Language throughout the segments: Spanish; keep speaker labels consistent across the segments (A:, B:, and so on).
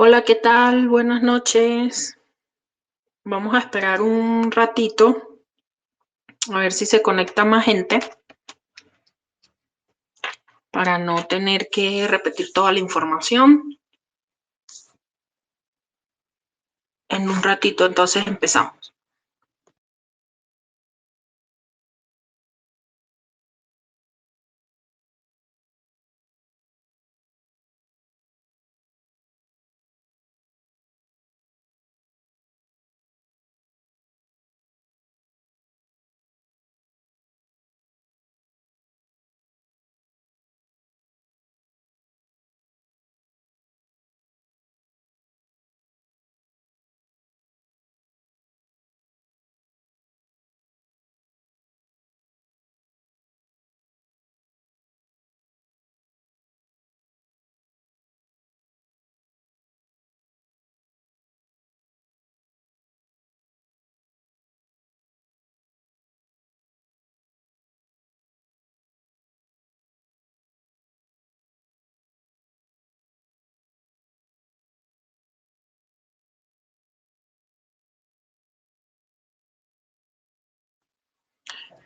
A: Hola, ¿qué tal? Buenas noches. Vamos a esperar un ratito a ver si se conecta más gente para no tener que repetir toda la información. En un ratito entonces empezamos.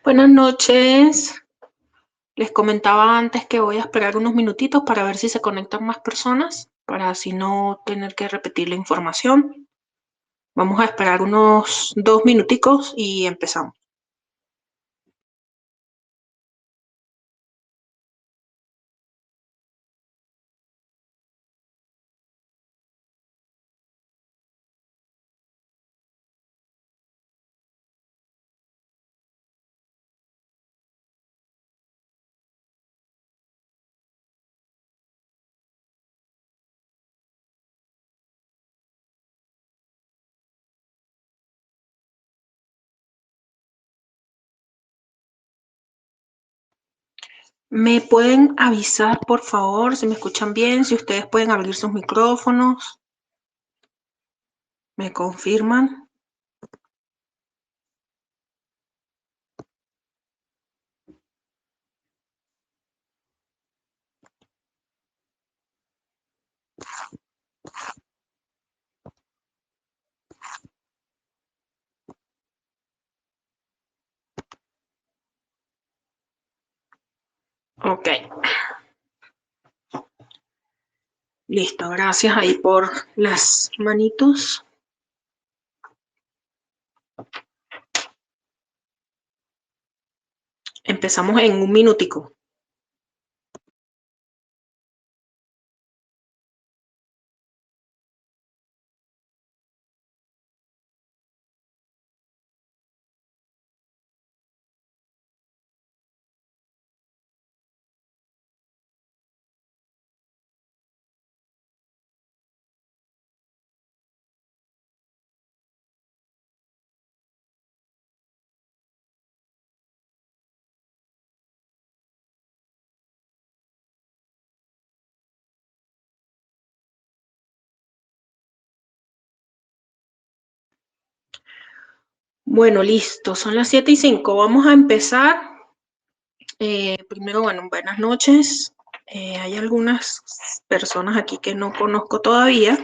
A: Buenas noches. Les comentaba antes que voy a esperar unos minutitos para ver si se conectan más personas, para así no tener que repetir la información. Vamos a esperar unos 2 minuticos y empezamos. ¿Me pueden avisar, por favor, si me escuchan bien, si ustedes pueden abrir sus micrófonos? ¿Me confirman? Ok, listo, gracias ahí por las manitos. Empezamos en un minutico. Bueno, listo, son las 7:05. Vamos a empezar. Primero, bueno, buenas noches. Hay algunas personas aquí que no conozco todavía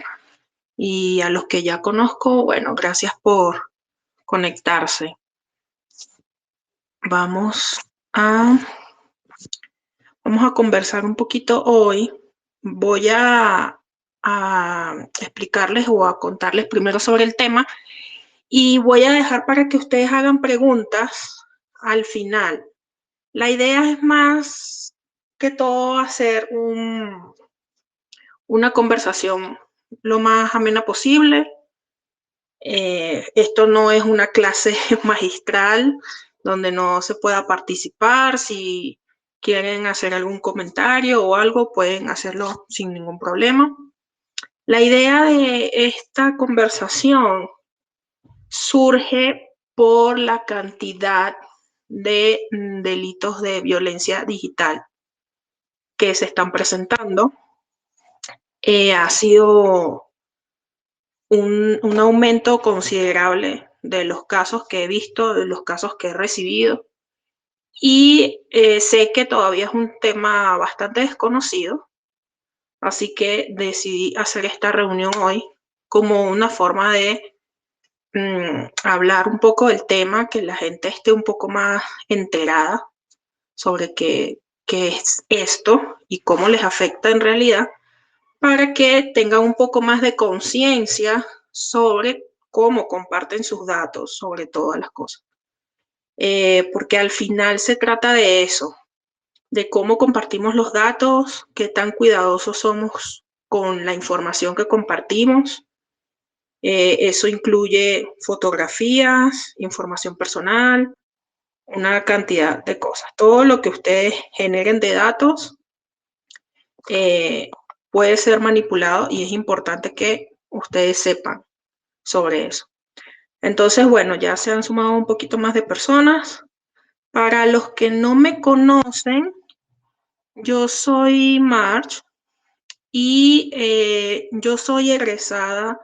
A: y a los que ya conozco, bueno, gracias por conectarse. Vamos a, vamos a conversar un poquito hoy. Voy a explicarles o a contarles primero sobre el tema y voy a dejar para que ustedes hagan preguntas al final. La idea es más que todo hacer una conversación lo más amena posible. Esto no es una clase magistral donde no se pueda participar. Si quieren hacer algún comentario o algo, pueden hacerlo sin ningún problema. La idea de esta conversación surge por la cantidad de delitos de violencia digital que se están presentando. Ha sido un aumento considerable de los casos que he visto, de los casos que he recibido. Y sé que todavía es un tema bastante desconocido, Así que decidí hacer esta reunión hoy como una forma de hablar un poco del tema, que la gente esté un poco más enterada sobre qué es esto y cómo les afecta en realidad, para que tengan un poco más de conciencia sobre cómo comparten sus datos, sobre todas las cosas. Porque al final se trata de eso, de cómo compartimos los datos, qué tan cuidadosos somos con la información que compartimos. Eso incluye fotografías, información personal, una cantidad de cosas. Todo lo que ustedes generen de datos puede ser manipulado y es importante que ustedes sepan sobre eso. Entonces, bueno, ya se han sumado un poquito más de personas. Para los que no me conocen, yo soy March y yo soy egresada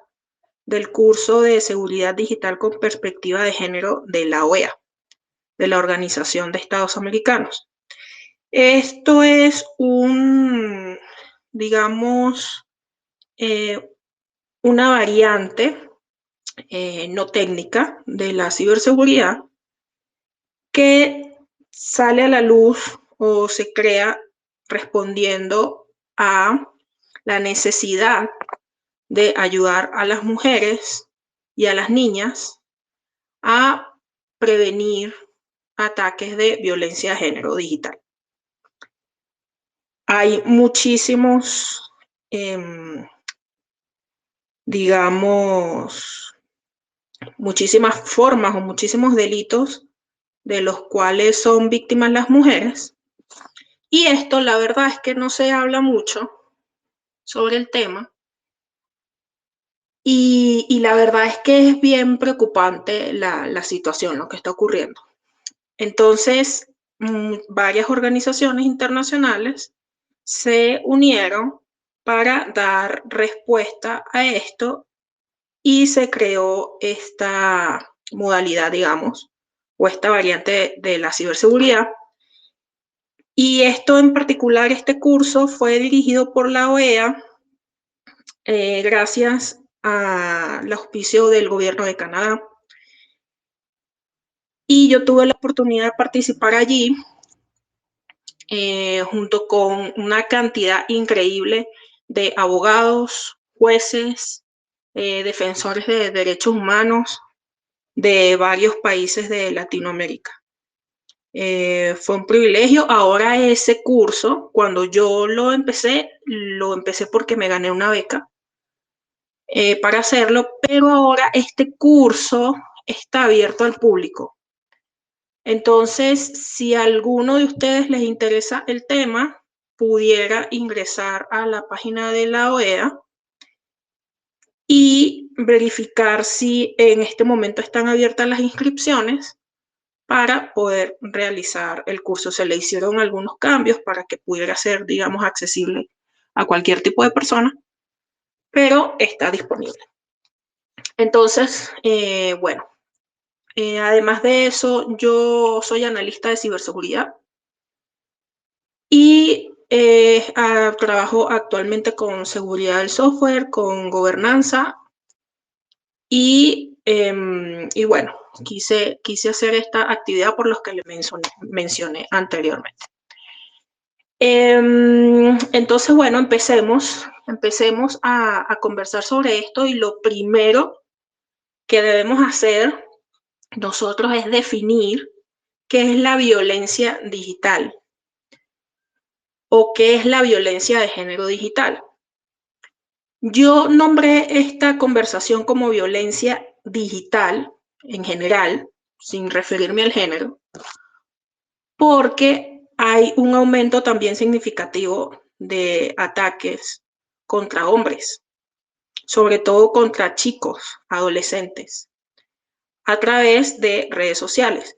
A: del curso de Seguridad Digital con Perspectiva de Género de la OEA, de la Organización de Estados Americanos. Esto es digamos, una variante no técnica de la ciberseguridad que sale a la luz o se crea respondiendo a la necesidad de ayudar a las mujeres y a las niñas a prevenir ataques de violencia de género digital. Hay muchísimos, digamos, muchísimas formas o muchísimos delitos de los cuales son víctimas las mujeres. Y esto, la verdad es que no se habla mucho sobre el tema. Y la verdad es que es bien preocupante la situación, lo que está ocurriendo. Entonces, varias organizaciones internacionales se unieron para dar respuesta a esto y se creó esta modalidad, digamos, o esta variante de la ciberseguridad. Y esto en particular, este curso fue dirigido por la OEA gracias al auspicio del gobierno de Canadá. Y yo tuve la oportunidad de participar allí junto con una cantidad increíble de abogados, jueces, defensores de derechos humanos de varios países de Latinoamérica. Fue un privilegio. Ahora ese curso, cuando yo lo empecé porque me gané una beca para hacerlo, pero ahora este curso está abierto al público. Entonces, si a alguno de ustedes les interesa el tema, pudiera ingresar a la página de la OEA y verificar si en este momento están abiertas las inscripciones para poder realizar el curso. Se le hicieron algunos cambios para que pudiera ser, digamos, accesible a cualquier tipo de persona, pero está disponible. Entonces, bueno, además de eso, yo soy analista de ciberseguridad y trabajo actualmente con seguridad del software, con gobernanza y bueno, quise hacer esta actividad por los que le mencioné anteriormente. Entonces, bueno, empecemos a conversar sobre esto y lo primero que debemos hacer nosotros es definir qué es la violencia digital o qué es la violencia de género digital. Yo nombré esta conversación como violencia digital en general, sin referirme al género, porque hay un aumento también significativo de ataques contra hombres, sobre todo contra chicos, adolescentes, a través de redes sociales.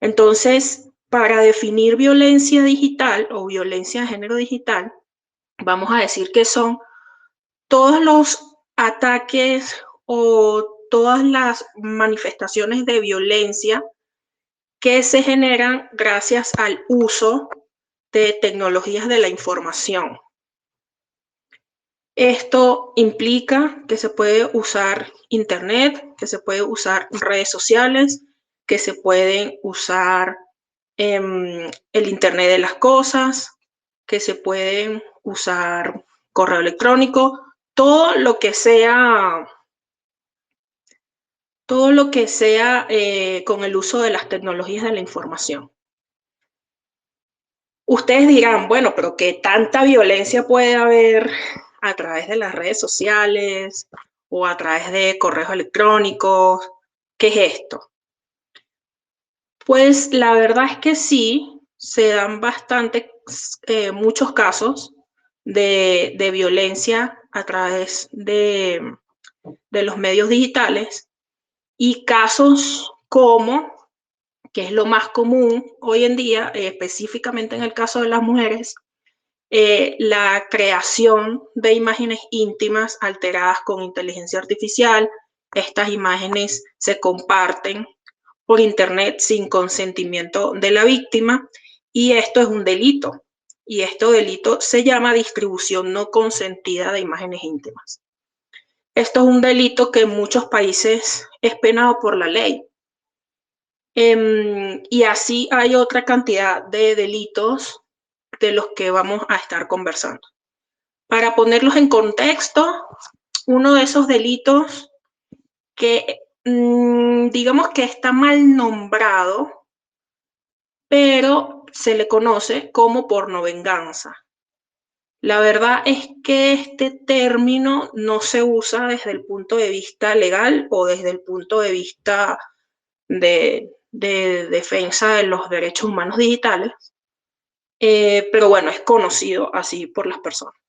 A: Entonces, para definir violencia digital o violencia de género digital, vamos a decir que son todos los ataques o todas las manifestaciones de violencia que se generan gracias al uso de tecnologías de la información. Esto implica que se puede usar Internet, que se puede usar redes sociales, que se pueden usar el Internet de las cosas, que se pueden usar correo electrónico, todo lo que sea, con el uso de las tecnologías de la información. Ustedes dirán, bueno, pero ¿qué tanta violencia puede haber a través de las redes sociales o a través de correos electrónicos? ¿Qué es esto? Pues la verdad es que sí, se dan muchos casos de violencia a través de los medios digitales y casos como, que es lo más común hoy en día, específicamente en el caso de las mujeres, la creación de imágenes íntimas alteradas con inteligencia artificial. Estas imágenes se comparten por internet sin consentimiento de la víctima y esto es un delito. Y este delito se llama distribución no consentida de imágenes íntimas. Esto es un delito que en muchos países es penado por la ley. Y así hay otra cantidad de delitos de los que vamos a estar conversando. Para ponerlos en contexto, uno de esos delitos que digamos que está mal nombrado, pero se le conoce como pornovenganza. La verdad es que este término no se usa desde el punto de vista legal o desde el punto de vista de defensa de los derechos humanos digitales, pero bueno, es conocido así por las personas.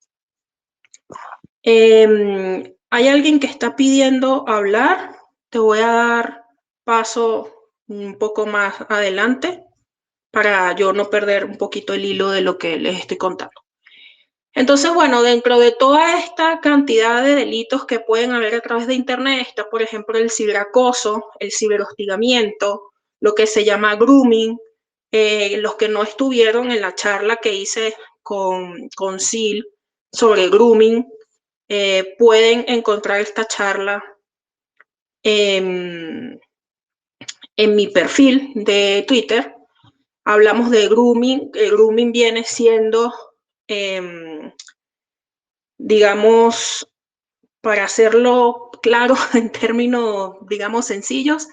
A: Hay alguien que está pidiendo hablar. Te voy a dar paso un poco más adelante para yo no perder un poquito el hilo de lo que les estoy contando. Entonces, bueno, dentro de toda esta cantidad de delitos que pueden haber a través de Internet está, por ejemplo, el ciberacoso, el ciberhostigamiento, lo que se llama grooming. Los que no estuvieron en la charla que hice con Sil sobre grooming, pueden encontrar esta charla en mi perfil de Twitter. Hablamos de grooming. El grooming viene siendo, digamos, para hacerlo claro en términos, digamos, sencillos,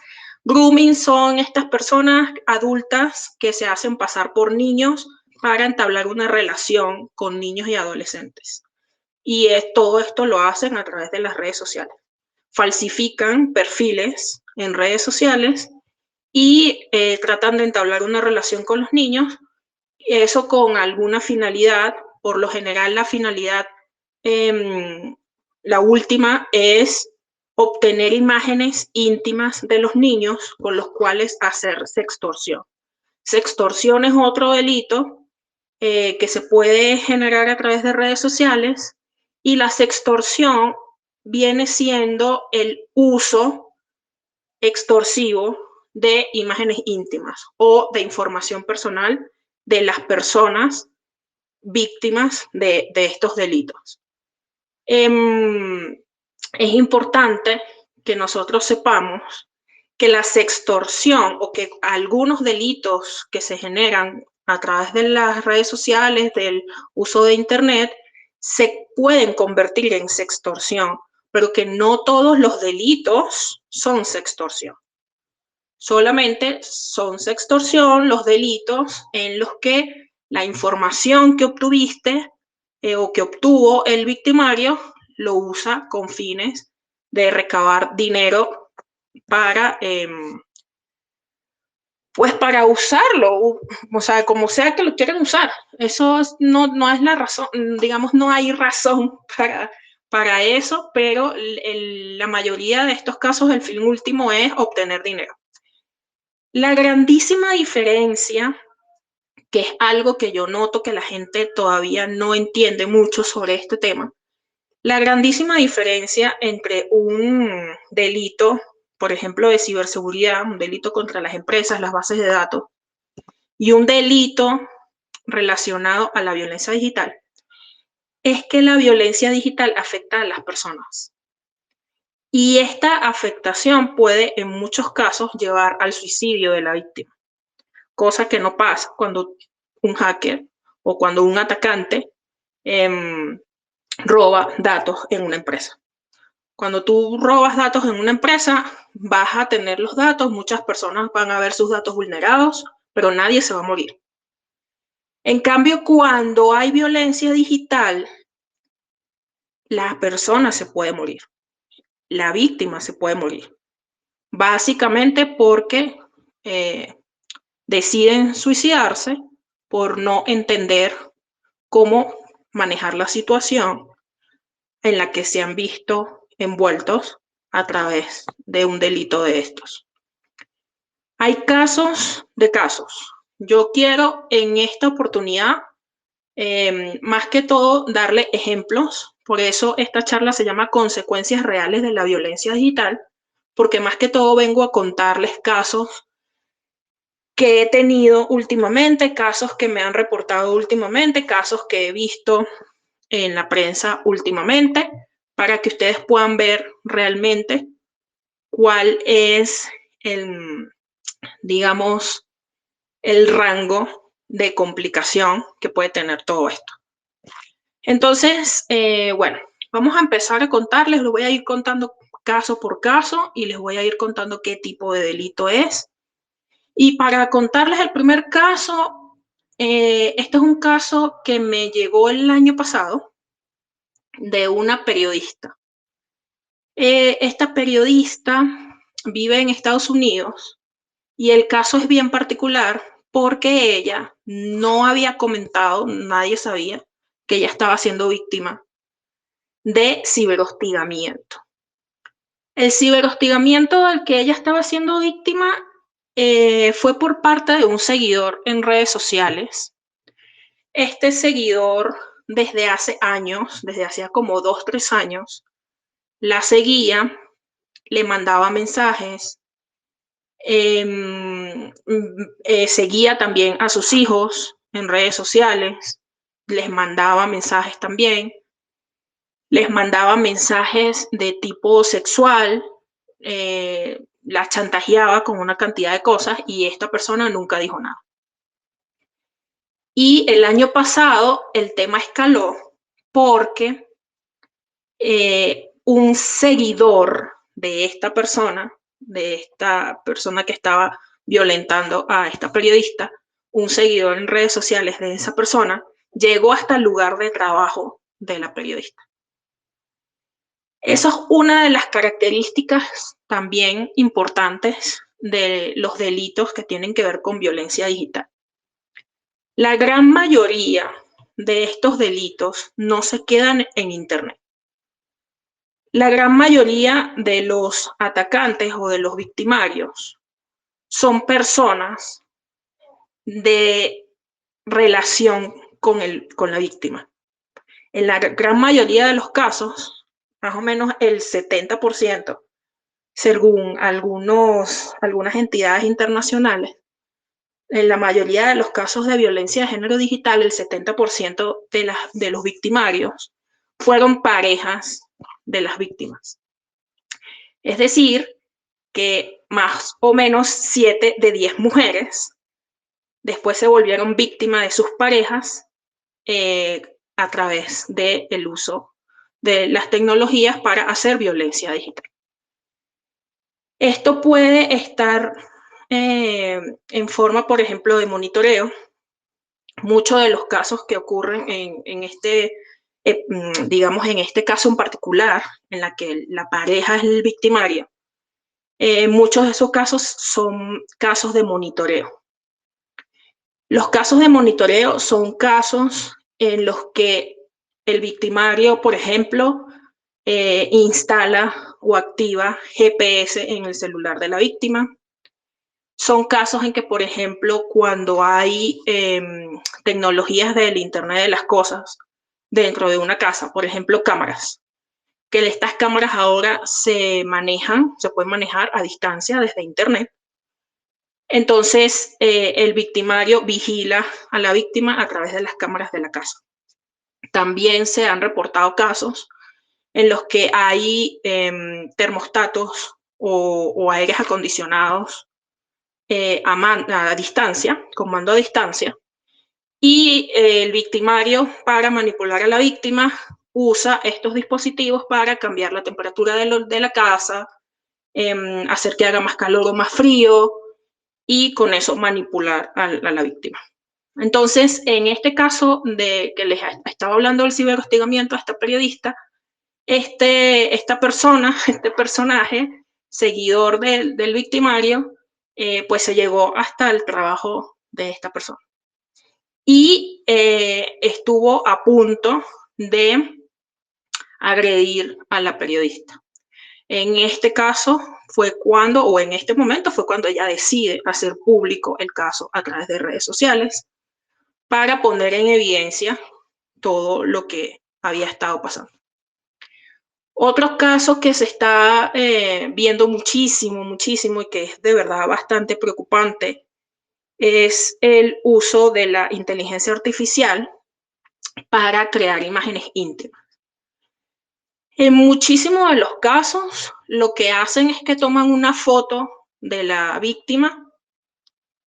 A: grooming son estas personas adultas que se hacen pasar por niños para entablar una relación con niños y adolescentes. Y todo esto lo hacen a través de las redes sociales. Falsifican perfiles en redes sociales y tratan de entablar una relación con los niños, eso con alguna finalidad. Por lo general la finalidad, la última, es obtener imágenes íntimas de los niños con los cuales hacer sextorsión. Sextorsión es otro delito que se puede generar a través de redes sociales, y la sextorsión viene siendo el uso extorsivo de imágenes íntimas o de información personal de las personas víctimas de estos delitos. Es importante que nosotros sepamos que la sextorsión o que algunos delitos que se generan a través de las redes sociales, del uso de Internet, se pueden convertir en sextorsión, pero que no todos los delitos son sextorsión. Solamente son sextorsión los delitos en los que la información que obtuviste o que obtuvo el victimario lo usa con fines de recabar dinero para, pues para usarlo, o sea, como sea que lo quieran usar. Eso no es la razón, digamos, no hay razón para eso, pero la mayoría de estos casos el fin último es obtener dinero. La grandísima diferencia, que es algo que yo noto que la gente todavía no entiende mucho sobre este tema, la grandísima diferencia entre un delito, por ejemplo, de ciberseguridad, un delito contra las empresas, las bases de datos, y un delito relacionado a la violencia digital, es que la violencia digital afecta a las personas. Y esta afectación puede en muchos casos llevar al suicidio de la víctima, cosa que no pasa cuando un hacker o cuando un atacante roba datos en una empresa. Cuando tú robas datos en una empresa, vas a tener los datos, muchas personas van a ver sus datos vulnerados, pero nadie se va a morir. En cambio, cuando hay violencia digital, la persona se puede morir, la víctima se puede morir, básicamente porque deciden suicidarse por no entender cómo manejar la situación en la que se han visto envueltos a través de un delito de estos. Hay casos de casos. Yo quiero en esta oportunidad, más que todo, darle ejemplos. Por eso esta charla se llama Consecuencias Reales de la Violencia Digital, porque más que todo vengo a contarles casos que he tenido últimamente, casos que me han reportado últimamente, casos que he visto en la prensa últimamente, para que ustedes puedan ver realmente cuál es el, digamos, el rango de complicación que puede tener todo esto. Entonces, bueno, vamos a empezar a contarles, lo voy a ir contando caso por caso y les voy a ir contando qué tipo de delito es. Y para contarles el primer caso, este es un caso que me llegó el año pasado de una periodista. Esta periodista vive en Estados Unidos y el caso es bien particular porque ella no había comentado, nadie sabía que ella estaba siendo víctima de ciberhostigamiento. El ciberhostigamiento del que ella estaba siendo víctima fue por parte de un seguidor en redes sociales. Este seguidor desde hace años, desde hacía como 2, 3 años, la seguía, le mandaba mensajes, seguía también a sus hijos en redes sociales, les mandaba mensajes también, les mandaba mensajes de tipo sexual, la chantajeaba con una cantidad de cosas y esta persona nunca dijo nada. Y el año pasado el tema escaló porque un seguidor de esta persona que estaba violentando a esta periodista, un seguidor en redes sociales de esa persona, llegó hasta el lugar de trabajo de la periodista. Eso es una de las características también importantes de los delitos que tienen que ver con violencia digital. La gran mayoría de estos delitos no se quedan en Internet. La gran mayoría de los atacantes o de los victimarios son personas de relación con la víctima. En la gran mayoría de los casos, más o menos el 70%, según algunas entidades internacionales, en la mayoría de los casos de violencia de género digital, el 70% de los victimarios fueron parejas de las víctimas. Es decir, que más o menos 7 de 10 mujeres después se volvieron víctimas de sus parejas a través del uso de las tecnologías para hacer violencia digital. Esto puede estar en forma, por ejemplo, de monitoreo. Muchos de los casos que ocurren en este, digamos, en este caso en particular, en la que la pareja es el victimario, muchos de esos casos son casos de monitoreo. Los casos de monitoreo son casos en los que el victimario, por ejemplo, instala o activa GPS en el celular de la víctima. Son casos en que, por ejemplo, cuando hay tecnologías del Internet de las cosas dentro de una casa, por ejemplo, cámaras, que estas cámaras ahora se pueden manejar a distancia desde Internet. Entonces, el victimario vigila a la víctima a través de las cámaras de la casa. también se han reportado casos en los que hay termostatos o aires acondicionados a distancia, con mando a distancia, y el victimario, para manipular a la víctima, usa estos dispositivos para cambiar la temperatura de la casa, hacer que haga más calor o más frío, y con eso manipular a la víctima. Entonces, en este caso de que les estaba hablando del ciberhostigamiento a esta periodista, esta persona, este personaje, seguidor del victimario, pues se llegó hasta el trabajo de esta persona. Y estuvo a punto de agredir a la periodista. En este caso fue cuando, o en este momento fue cuando ella decide hacer público el caso a través de redes sociales para poner en evidencia todo lo que había estado pasando. Otro caso que se está viendo muchísimo, muchísimo y que es de verdad bastante preocupante es el uso de la inteligencia artificial para crear imágenes íntimas. En muchísimos de los casos, lo que hacen es que toman una foto de la víctima,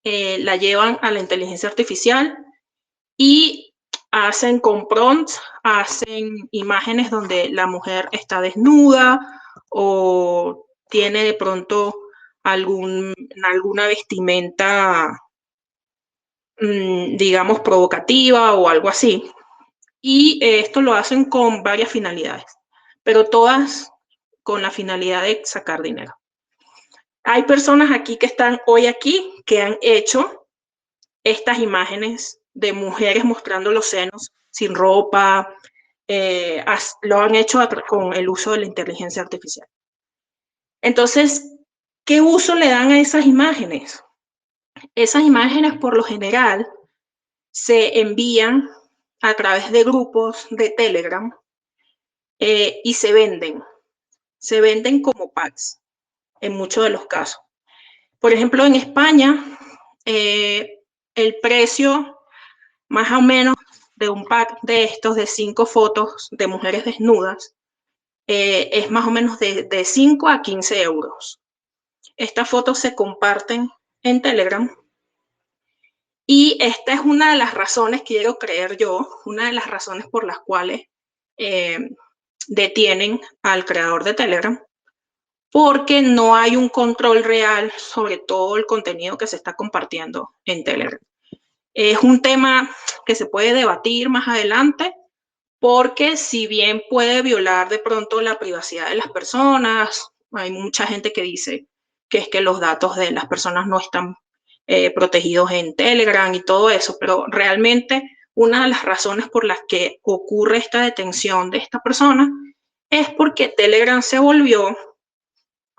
A: la llevan a la inteligencia artificial y hacen con prompts, hacen imágenes donde la mujer está desnuda o tiene de pronto alguna vestimenta, digamos, provocativa o algo así. Y esto lo hacen con varias finalidades, pero todas con la finalidad de sacar dinero. Hay personas aquí que están hoy aquí que han hecho estas imágenes de mujeres mostrando los senos sin ropa, lo han hecho con el uso de la inteligencia artificial. Entonces, ¿qué uso le dan a esas imágenes? Esas imágenes, por lo general, se envían a través de grupos de Telegram y se venden como packs en muchos de los casos. Por ejemplo, en España, el precio más o menos de un pack de estos, de 5 fotos de mujeres desnudas, es más o menos de 5 a 15 euros. Estas fotos se comparten en Telegram y esta es una de las razones, quiero creer yo, una de las razones por las cuales detienen al creador de Telegram, porque no hay un control real sobre todo el contenido que se está compartiendo en Telegram. Es un tema que se puede debatir más adelante, porque si bien puede violar de pronto la privacidad de las personas, hay mucha gente que dice que es que los datos de las personas no están protegidos en Telegram y todo eso, pero realmente una de las razones por las que ocurre esta detención de esta persona es porque Telegram se volvió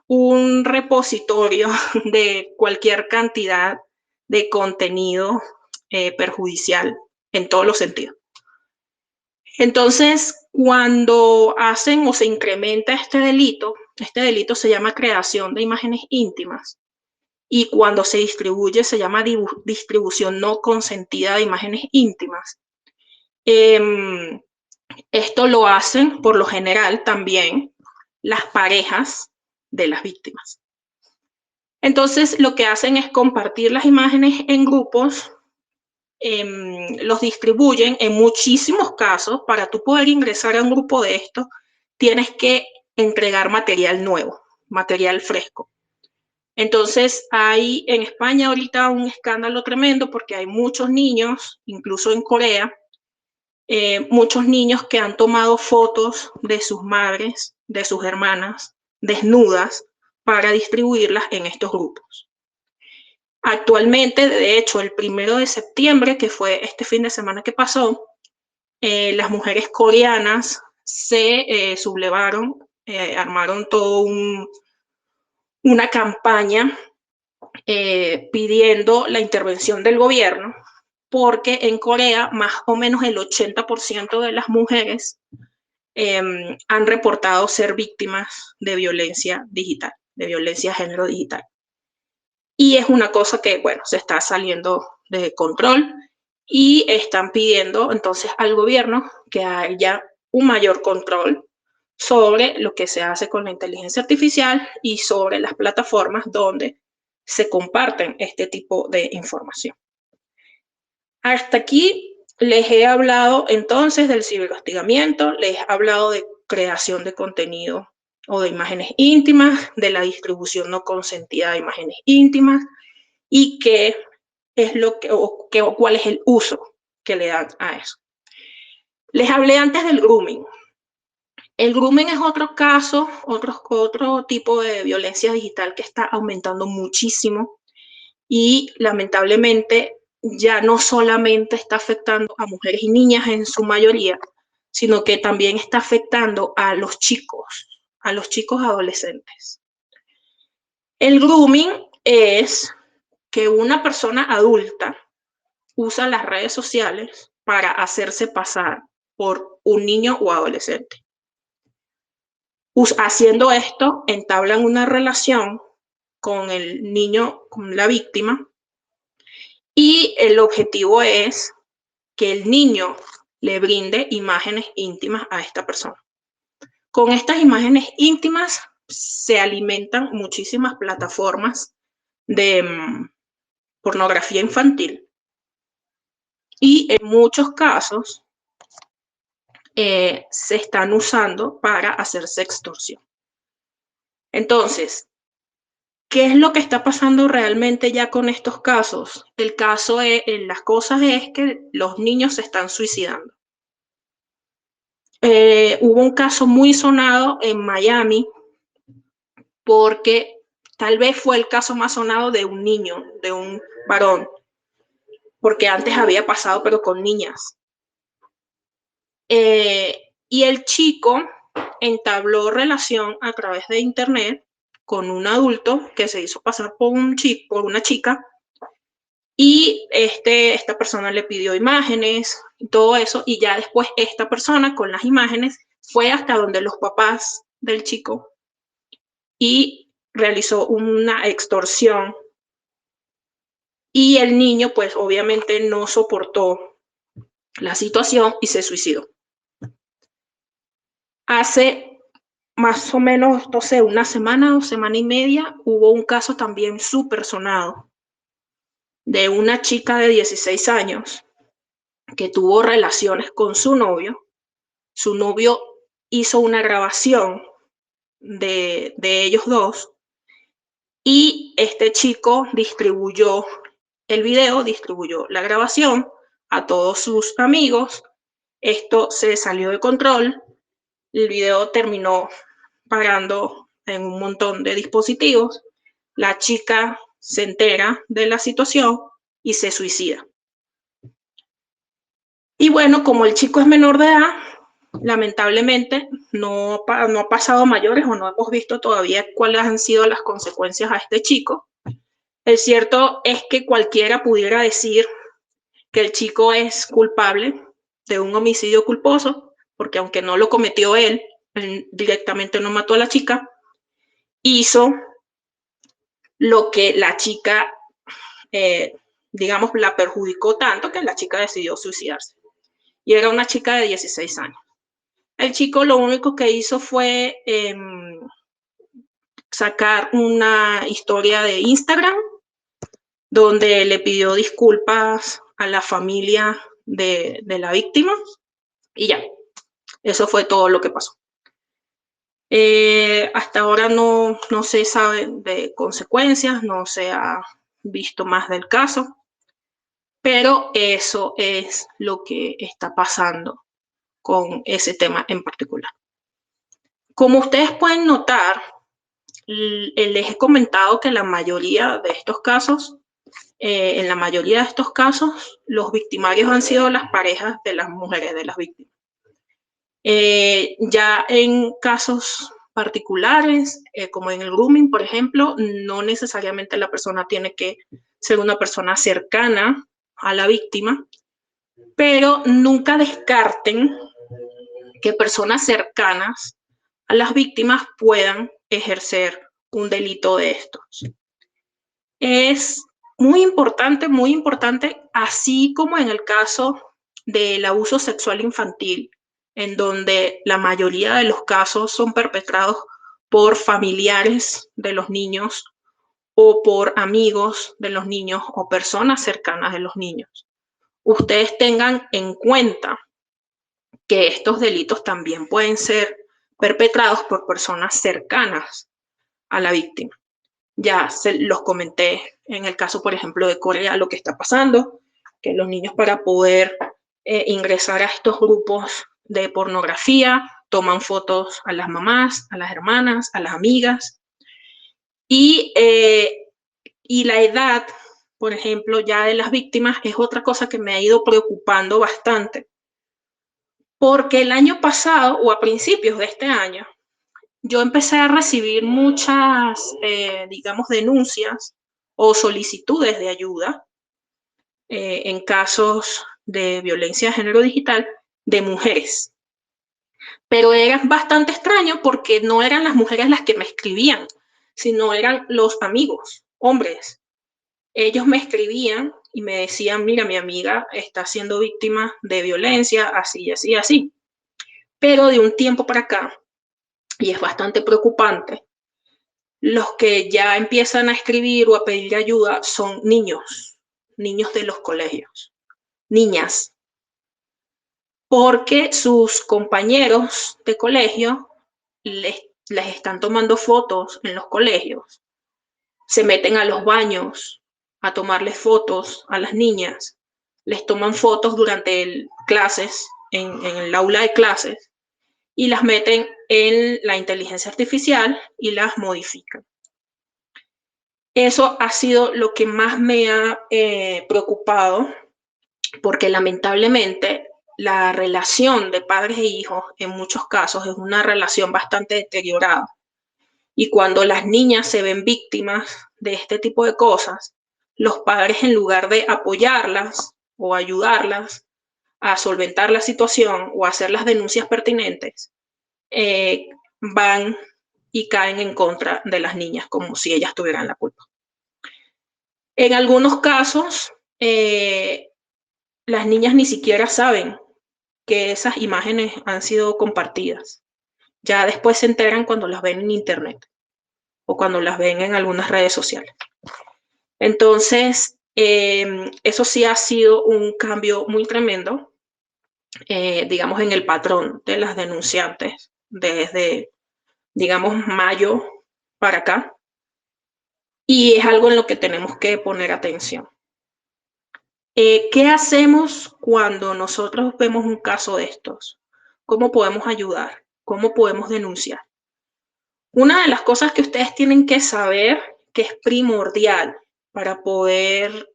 A: un repositorio de cualquier cantidad de contenido perjudicial en todos los sentidos. Entonces, cuando hacen o se incrementa este delito se llama creación de imágenes íntimas, y cuando se distribuye se llama distribución no consentida de imágenes íntimas. Esto lo hacen por lo general también las parejas de las víctimas. Entonces, lo que hacen es compartir las imágenes en grupos, los distribuyen. En muchísimos casos, para tú poder ingresar a un grupo de estos, tienes que entregar material nuevo, material fresco. Entonces, hay en España ahorita un escándalo tremendo porque hay muchos niños, incluso en Corea, muchos niños que han tomado fotos de sus madres, de sus hermanas, desnudas, para distribuirlas en estos grupos. Actualmente, de hecho, el 1 de septiembre, que fue este fin de semana que pasó, las mujeres coreanas se sublevaron, armaron todo una campaña pidiendo la intervención del gobierno, porque en Corea más o menos el 80% de las mujeres han reportado ser víctimas de violencia digital, de violencia de género digital. Y es una cosa que, bueno, se está saliendo de control y están pidiendo entonces al gobierno que haya un mayor control sobre lo que se hace con la inteligencia artificial y sobre las plataformas donde se comparten este tipo de información. Hasta aquí les he hablado entonces del ciberhostigamiento, les he hablado de creación de contenido o de imágenes íntimas, de la distribución no consentida de imágenes íntimas y qué es lo que, o cuál es el uso que le dan a eso. Les hablé antes del grooming. El grooming es otro caso, otro tipo de violencia digital que está aumentando muchísimo y lamentablemente ya no solamente está afectando a mujeres y niñas en su mayoría, sino que también está afectando a los chicos adolescentes. El grooming es que una persona adulta usa las redes sociales para hacerse pasar por un niño o adolescente. Haciendo esto, entablan una relación con el niño, con la víctima, y el objetivo es que el niño le brinde imágenes íntimas a esta persona. Con estas imágenes íntimas se alimentan muchísimas plataformas de pornografía infantil y en muchos casos se están usando para hacer sextorsión. Entonces, ¿qué es lo que está pasando realmente ya con estos casos? El caso es, las cosas es que los niños se están suicidando. Hubo un caso muy sonado en Miami porque tal vez fue el caso más sonado de un niño, de un varón, porque antes había pasado pero con niñas. Y el chico entabló relación a través de internet con un adulto que se hizo pasar por una chica, y esta persona le pidió imágenes y todo eso, y ya después esta persona con las imágenes fue hasta donde los papás del chico y realizó una extorsión, y el niño pues obviamente no soportó la situación y se suicidó. Hace más o menos, no sé, una semana o semana y media, hubo un caso también súper sonado de una chica de 16 años que tuvo relaciones con su novio. Su novio hizo una grabación de ellos dos y este chico distribuyó el video, distribuyó la grabación a todos sus amigos. Esto se salió de control. El video terminó parando en un montón de dispositivos. La chica se entera de la situación y se suicida. Y bueno, como el chico es menor de edad, lamentablemente no ha pasado a mayores o no hemos visto todavía cuáles han sido las consecuencias a este chico. El cierto es que cualquiera pudiera decir que el chico es culpable de un homicidio culposo, porque aunque no lo cometió él directamente no mató a la chica, hizo lo que la chica, digamos, la perjudicó tanto que la chica decidió suicidarse. Y era una chica de 16 años. El chico lo único que hizo fue sacar una historia de Instagram donde le pidió disculpas a la familia de la víctima y ya, eso fue todo lo que pasó. Hasta ahora no se sabe de consecuencias, no se ha visto más del caso, pero eso es lo que está pasando con ese tema en particular. Como ustedes pueden notar, les he comentado que la mayoría de estos casos, en la mayoría de estos casos, los victimarios han sido las parejas de las mujeres de las víctimas. Ya en casos particulares, como en el grooming, por ejemplo, no necesariamente la persona tiene que ser una persona cercana a la víctima, pero nunca descarten que personas cercanas a las víctimas puedan ejercer un delito de estos. Es muy importante, así como en el caso del abuso sexual infantil, en donde la mayoría de los casos son perpetrados por familiares de los niños o por amigos de los niños o personas cercanas de los niños. Ustedes tengan en cuenta que estos delitos también pueden ser perpetrados por personas cercanas a la víctima. Ya se los comenté en el caso, por ejemplo, de Corea, lo que está pasando, que los niños para poder ingresar a estos grupos de pornografía toman fotos a las mamás, a las hermanas, a las amigas. Y la edad, por ejemplo, ya de las víctimas es otra cosa que me ha ido preocupando bastante, porque el año pasado o a principios de este año, yo empecé a recibir muchas, digamos, denuncias o solicitudes de ayuda en casos de violencia de género digital de mujeres. Pero era bastante extraño porque no eran las mujeres las que me escribían, sino eran los amigos, hombres. Ellos me escribían y me decían, mira, mi amiga está siendo víctima de violencia, así, así, así. Pero de un tiempo para acá, y es bastante preocupante, los que ya empiezan a escribir o a pedir ayuda son niños, niños de los colegios, niñas, porque sus compañeros de colegio les están tomando fotos en los colegios, se meten a los baños a tomarles fotos a las niñas, les toman fotos durante clases, en el aula de clases, y las meten en la inteligencia artificial y las modifican. Eso ha sido lo que más me ha preocupado, porque lamentablemente la relación de padres e hijos en muchos casos es una relación bastante deteriorada. Y cuando las niñas se ven víctimas de este tipo de cosas, los padres, en lugar de apoyarlas o ayudarlas a solventar la situación o hacer las denuncias pertinentes, van y caen en contra de las niñas como si ellas tuvieran la culpa. En algunos casos, las niñas ni siquiera saben que esas imágenes han sido compartidas. Ya después se enteran cuando las ven en internet o cuando las ven en algunas redes sociales. Entonces, eso sí ha sido un cambio muy tremendo, digamos, en el patrón de las denunciantes desde, digamos, mayo para acá. Y es algo en lo que tenemos que poner atención. ¿Qué hacemos cuando nosotros vemos un caso de estos? ¿Cómo podemos ayudar? ¿Cómo podemos denunciar? Una de las cosas que ustedes tienen que saber, que es primordial para poder,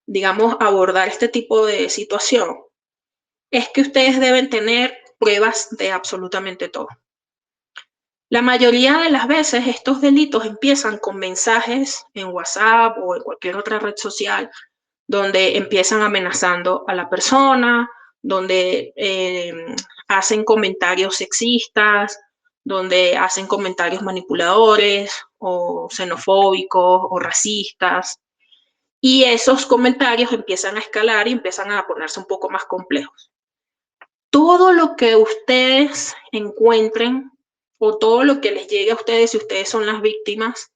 A: digamos, abordar este tipo de situación, es que ustedes deben tener pruebas de absolutamente todo. La mayoría de las veces estos delitos empiezan con mensajes en WhatsApp o en cualquier otra red social donde empiezan amenazando a la persona, donde hacen comentarios sexistas, donde hacen comentarios manipuladores o xenofóbicos o racistas. Y esos comentarios empiezan a escalar y empiezan a ponerse un poco más complejos. Todo lo que ustedes encuentren o todo lo que les llegue a ustedes, si ustedes son las víctimas,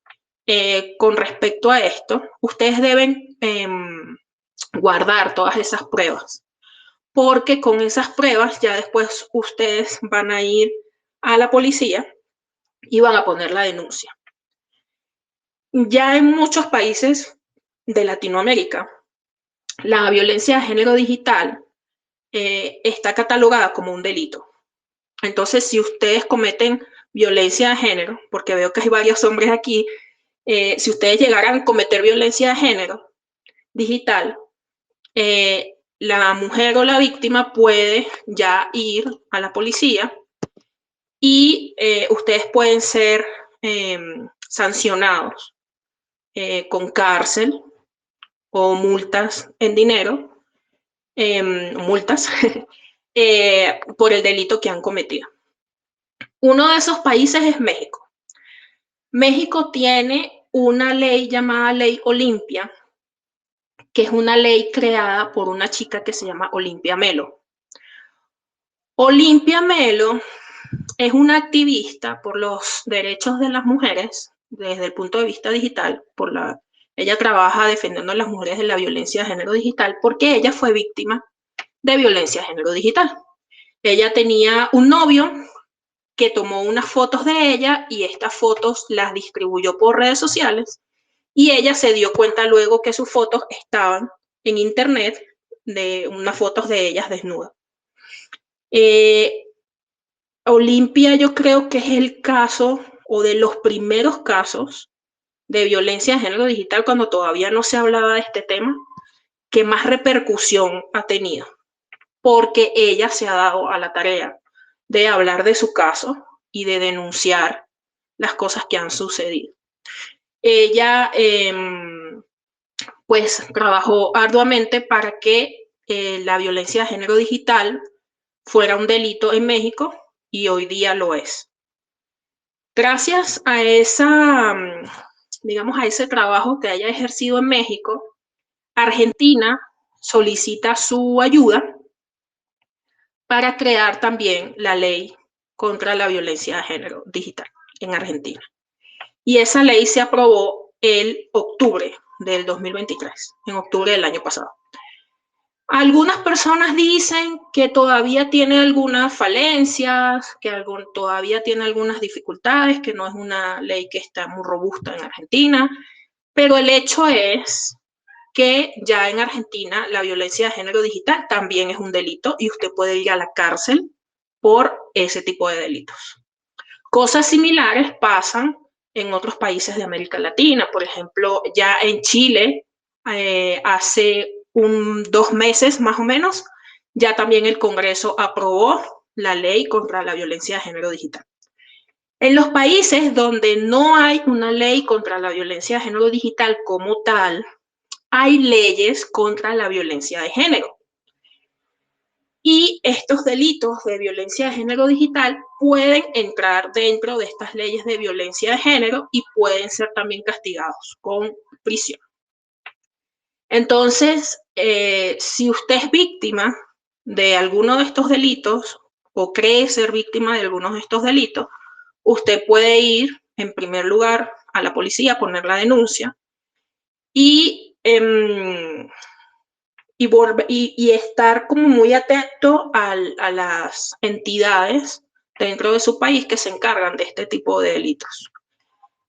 A: con respecto a esto, ustedes deben guardar todas esas pruebas, porque con esas pruebas ya después ustedes van a ir a la policía y van a poner la denuncia. Ya en muchos países de Latinoamérica, la violencia de género digital está catalogada como un delito. Entonces, si ustedes cometen violencia de género, porque veo que hay varios hombres aquí, si ustedes llegaran a cometer violencia de género digital, la mujer o la víctima puede ya ir a la policía y ustedes pueden ser sancionados con cárcel o multas en dinero, multas, por el delito que han cometido. Uno de esos países es México. México tiene una ley llamada Ley Olimpia, que es una ley creada por una chica que se llama Olimpia Melo. Olimpia Melo es una activista por los derechos de las mujeres desde el punto de vista digital. Ella trabaja defendiendo a las mujeres de la violencia de género digital porque ella fue víctima de violencia de género digital. Ella tenía un novio que tomó unas fotos de ella y estas fotos las distribuyó por redes sociales y ella se dio cuenta luego que sus fotos estaban en internet, de unas fotos de ellas desnudas. Olimpia yo creo que es el caso o de los primeros casos de violencia de género digital cuando todavía no se hablaba de este tema, que más repercusión ha tenido, porque ella se ha dado a la tarea de hablar de su caso y de denunciar las cosas que han sucedido. Ella pues trabajó arduamente para que la violencia de género digital fuera un delito en México y hoy día lo es. Gracias a digamos, a ese trabajo que haya ejercido en México, Argentina solicita su ayuda para crear también la ley contra la violencia de género digital en Argentina. Y esa ley se aprobó el octubre del 2023, en octubre del año pasado. Algunas personas dicen que todavía tiene algunas falencias, que todavía tiene algunas dificultades, que no es una ley que está muy robusta en Argentina, pero el hecho es que ya en Argentina la violencia de género digital también es un delito y usted puede ir a la cárcel por ese tipo de delitos. Cosas similares pasan en otros países de América Latina. Por ejemplo, ya en Chile, hace 2 meses más o menos, ya también el Congreso aprobó la ley contra la violencia de género digital. En los países donde no hay una ley contra la violencia de género digital como tal, hay leyes contra la violencia de género. Y estos delitos de violencia de género digital pueden entrar dentro de estas leyes de violencia de género y pueden ser también castigados con prisión. Entonces, si usted es víctima de alguno de estos delitos o cree ser víctima de algunos de estos delitos, usted puede ir, en primer lugar, a la policía, poner la denuncia y estar como muy atento a las entidades dentro de su país que se encargan de este tipo de delitos.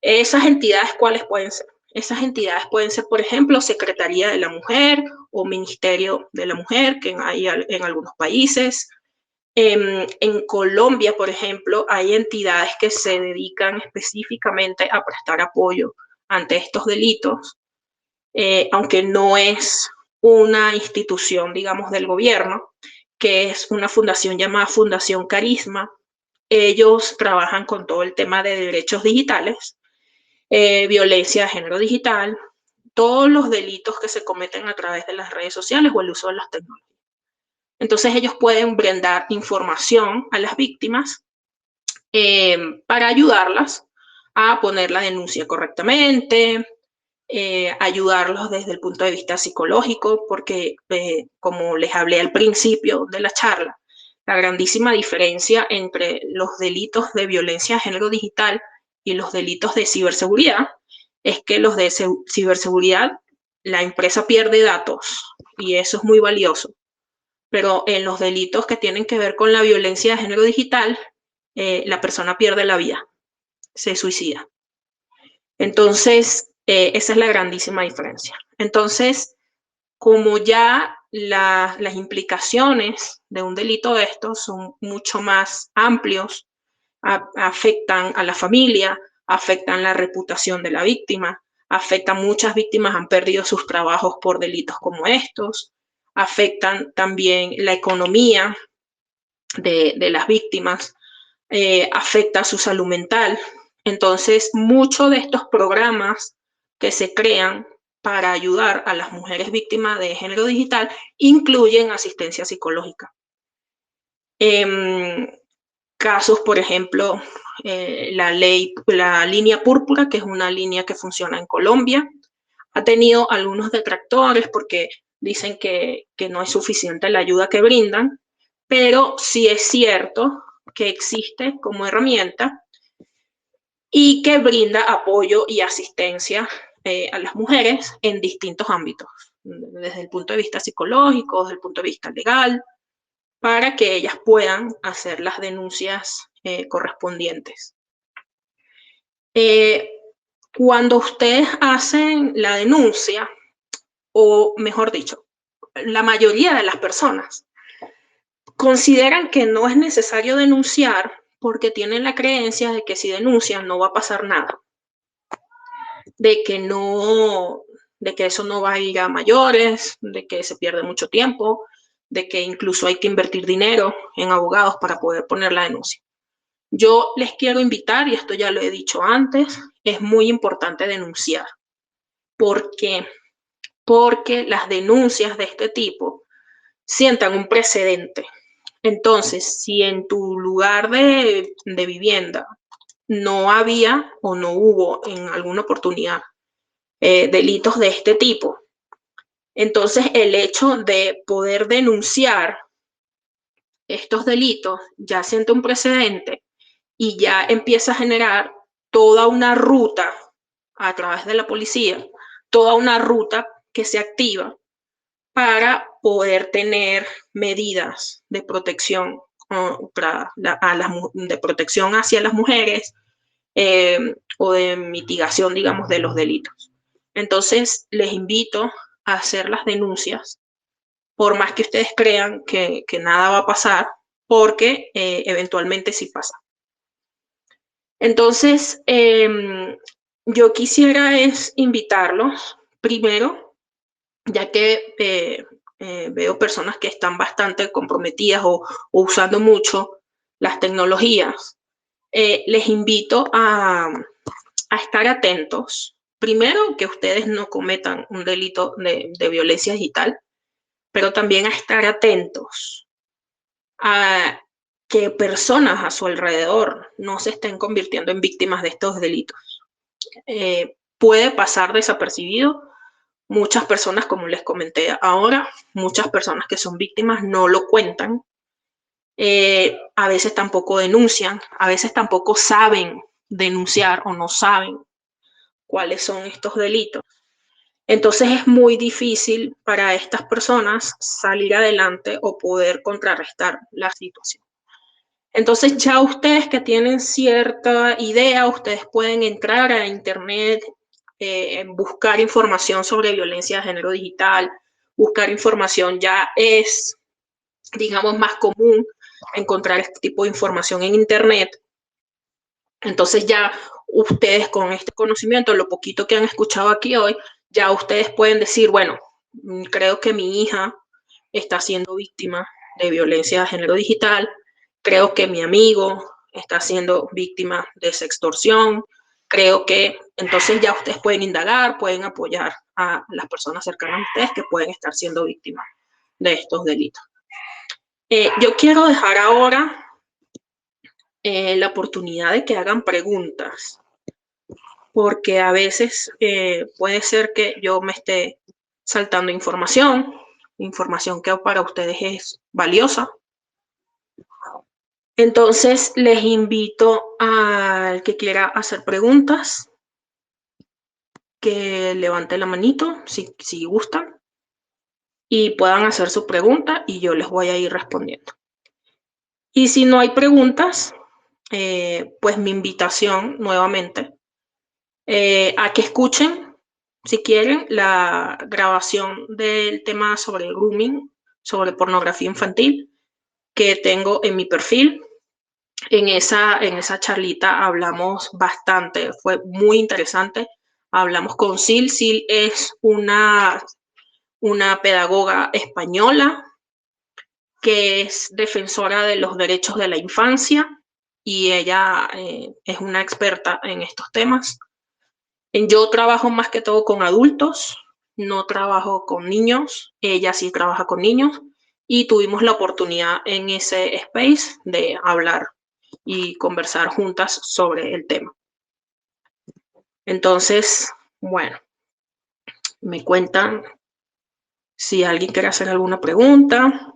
A: Esas entidades, ¿cuáles pueden ser? Esas entidades pueden ser, por ejemplo, Secretaría de la Mujer o Ministerio de la Mujer, que hay en algunos países. En Colombia, por ejemplo, hay entidades que se dedican específicamente a prestar apoyo ante estos delitos, aunque no es una institución, digamos, del gobierno, que es una fundación llamada Fundación Carisma. Ellos trabajan con todo el tema de derechos digitales, violencia de género digital, todos los delitos que se cometen a través de las redes sociales o el uso de las tecnologías. Entonces ellos pueden brindar información a las víctimas para ayudarlas a poner la denuncia correctamente, ayudarlos desde el punto de vista psicológico, porque como les hablé al principio de la charla, la grandísima diferencia entre los delitos de violencia de género digital y los delitos de ciberseguridad es que los de ciberseguridad, la empresa pierde datos y eso es muy valioso, pero en los delitos que tienen que ver con la violencia de género digital, la persona pierde la vida, se suicida. Entonces, esa es la grandísima diferencia. Entonces, como ya las implicaciones de un delito de estos son mucho más amplios, afectan a la familia, afectan la reputación de la víctima, muchas víctimas han perdido sus trabajos por delitos como estos, afectan también la economía de las víctimas, afecta su salud mental. Entonces, muchos de estos programas que se crean para ayudar a las mujeres víctimas de género digital incluyen asistencia psicológica. Casos, por ejemplo, la línea púrpura, que es una línea que funciona en Colombia. Ha tenido algunos detractores porque dicen que no es suficiente la ayuda que brindan, pero sí es cierto que existe como herramienta y que brinda apoyo y asistencia a las mujeres en distintos ámbitos, desde el punto de vista psicológico, desde el punto de vista legal, para que ellas puedan hacer las denuncias correspondientes. Cuando ustedes hacen la denuncia, o mejor dicho, la mayoría de las personas consideran que no es necesario denunciar porque tienen la creencia de que si denuncian no va a pasar nada, de que eso no va a ir a mayores, de que se pierde mucho tiempo, de que incluso hay que invertir dinero en abogados para poder poner la denuncia. Yo les quiero invitar, y esto ya lo he dicho antes, es muy importante denunciar. ¿Por qué? Porque las denuncias de este tipo sientan un precedente. Entonces, si en tu lugar de vivienda no había o no hubo en alguna oportunidad delitos de este tipo, entonces el hecho de poder denunciar estos delitos ya siente un precedente y ya empieza a generar toda una ruta a través de la policía, toda una ruta que se activa para poder tener medidas de protección de protección hacia las mujeres o de mitigación, digamos, de los delitos. Entonces, les invito a hacer las denuncias, por más que ustedes crean que nada va a pasar, porque eventualmente sí pasa. Entonces, yo quisiera invitarlos primero, ya que veo personas que están bastante comprometidas o usando mucho las tecnologías, les invito a estar atentos. Primero, que ustedes no cometan un delito de violencia digital, pero también a estar atentos a que personas a su alrededor no se estén convirtiendo en víctimas de estos delitos. Puede pasar desapercibido. Muchas personas, como les comenté ahora, muchas personas que son víctimas no lo cuentan. A veces tampoco denuncian, a veces tampoco saben denunciar o no saben cuáles son estos delitos. Entonces es muy difícil para estas personas salir adelante o poder contrarrestar la situación. Entonces ya ustedes que tienen cierta idea, ustedes pueden entrar a internet, buscar información sobre violencia de género digital, buscar información. Ya es, digamos, más común encontrar este tipo de información en internet. Entonces ya ustedes con este conocimiento, lo poquito que han escuchado aquí hoy, ya ustedes pueden decir, bueno, creo que mi hija está siendo víctima de violencia de género digital, creo que mi amigo está siendo víctima de sextorsión, creo que entonces ya ustedes pueden indagar, pueden apoyar a las personas cercanas a ustedes que pueden estar siendo víctimas de estos delitos. Yo quiero dejar ahora la oportunidad de que hagan preguntas, porque a veces puede ser que yo me esté saltando información que para ustedes es valiosa. Entonces les invito al que quiera hacer preguntas, que levante la manito si gustan y puedan hacer su pregunta y yo les voy a ir respondiendo. Y si no hay preguntas, pues mi invitación nuevamente a que escuchen, si quieren, la grabación del tema sobre grooming, sobre pornografía infantil, que tengo en mi perfil. En esa charlita hablamos bastante, fue muy interesante. Hablamos con Sil. Sil es una pedagoga española que es defensora de los derechos de la infancia y ella es una experta en estos temas. Yo trabajo más que todo con adultos, no trabajo con niños, ella sí trabaja con niños y tuvimos la oportunidad en ese space de hablar y conversar juntas sobre el tema. Entonces, bueno, me cuentan si alguien quiere hacer alguna pregunta.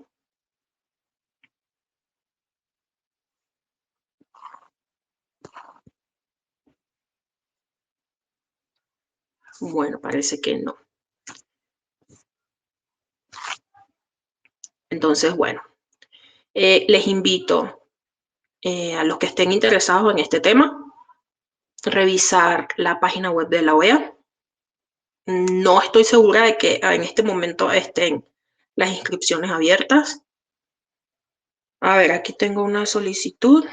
A: Bueno, parece que no. Entonces, bueno, les invito a los que estén interesados en este tema, revisar la página web de la OEA. No estoy segura de que en este momento estén las inscripciones abiertas. A ver, aquí tengo una solicitud.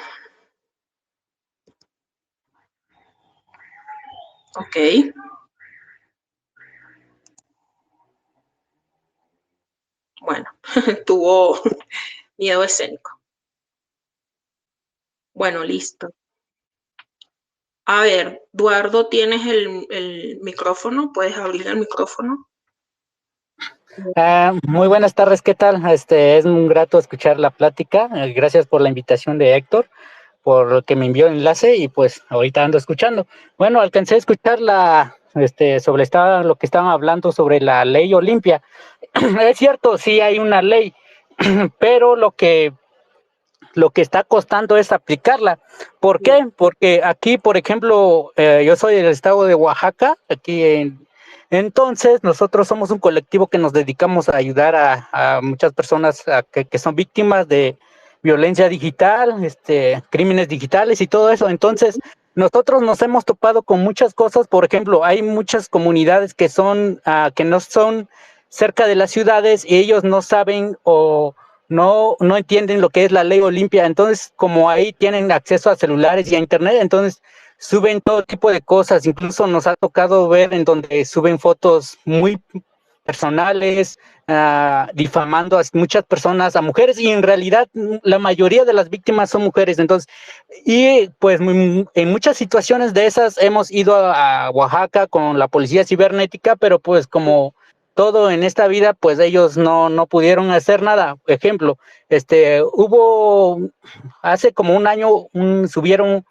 A: Ok. Bueno, tuvo miedo escénico. Bueno, listo. A ver, Eduardo, ¿tienes el micrófono? ¿Puedes abrir el micrófono?
B: Muy buenas tardes, ¿qué tal? Es un grato escuchar la plática. Gracias por la invitación de Héctor, por que me envió el enlace y pues ahorita ando escuchando. Bueno, alcancé a escuchar sobre lo que estaban hablando sobre la ley Olimpia. Es cierto, sí hay una ley, pero lo que está costando es aplicarla. ¿Por qué? Porque aquí, por ejemplo, yo soy del estado de Oaxaca, entonces nosotros somos un colectivo que nos dedicamos a ayudar a muchas personas que son víctimas de violencia digital, crímenes digitales y todo eso. Entonces, nosotros nos hemos topado con muchas cosas. Por ejemplo, hay muchas comunidades que no son cerca de las ciudades y ellos no saben o no entienden lo que es la ley Olimpia. Entonces, como ahí tienen acceso a celulares y a internet, entonces suben todo tipo de cosas. Incluso nos ha tocado ver en donde suben fotos muy personales, difamando a muchas personas, a mujeres, y en realidad la mayoría de las víctimas son mujeres. Entonces, y pues en muchas situaciones de esas hemos ido a Oaxaca con la policía cibernética, pero pues como todo en esta vida, pues ellos no pudieron hacer nada. Ejemplo, hubo hace como un año, subieron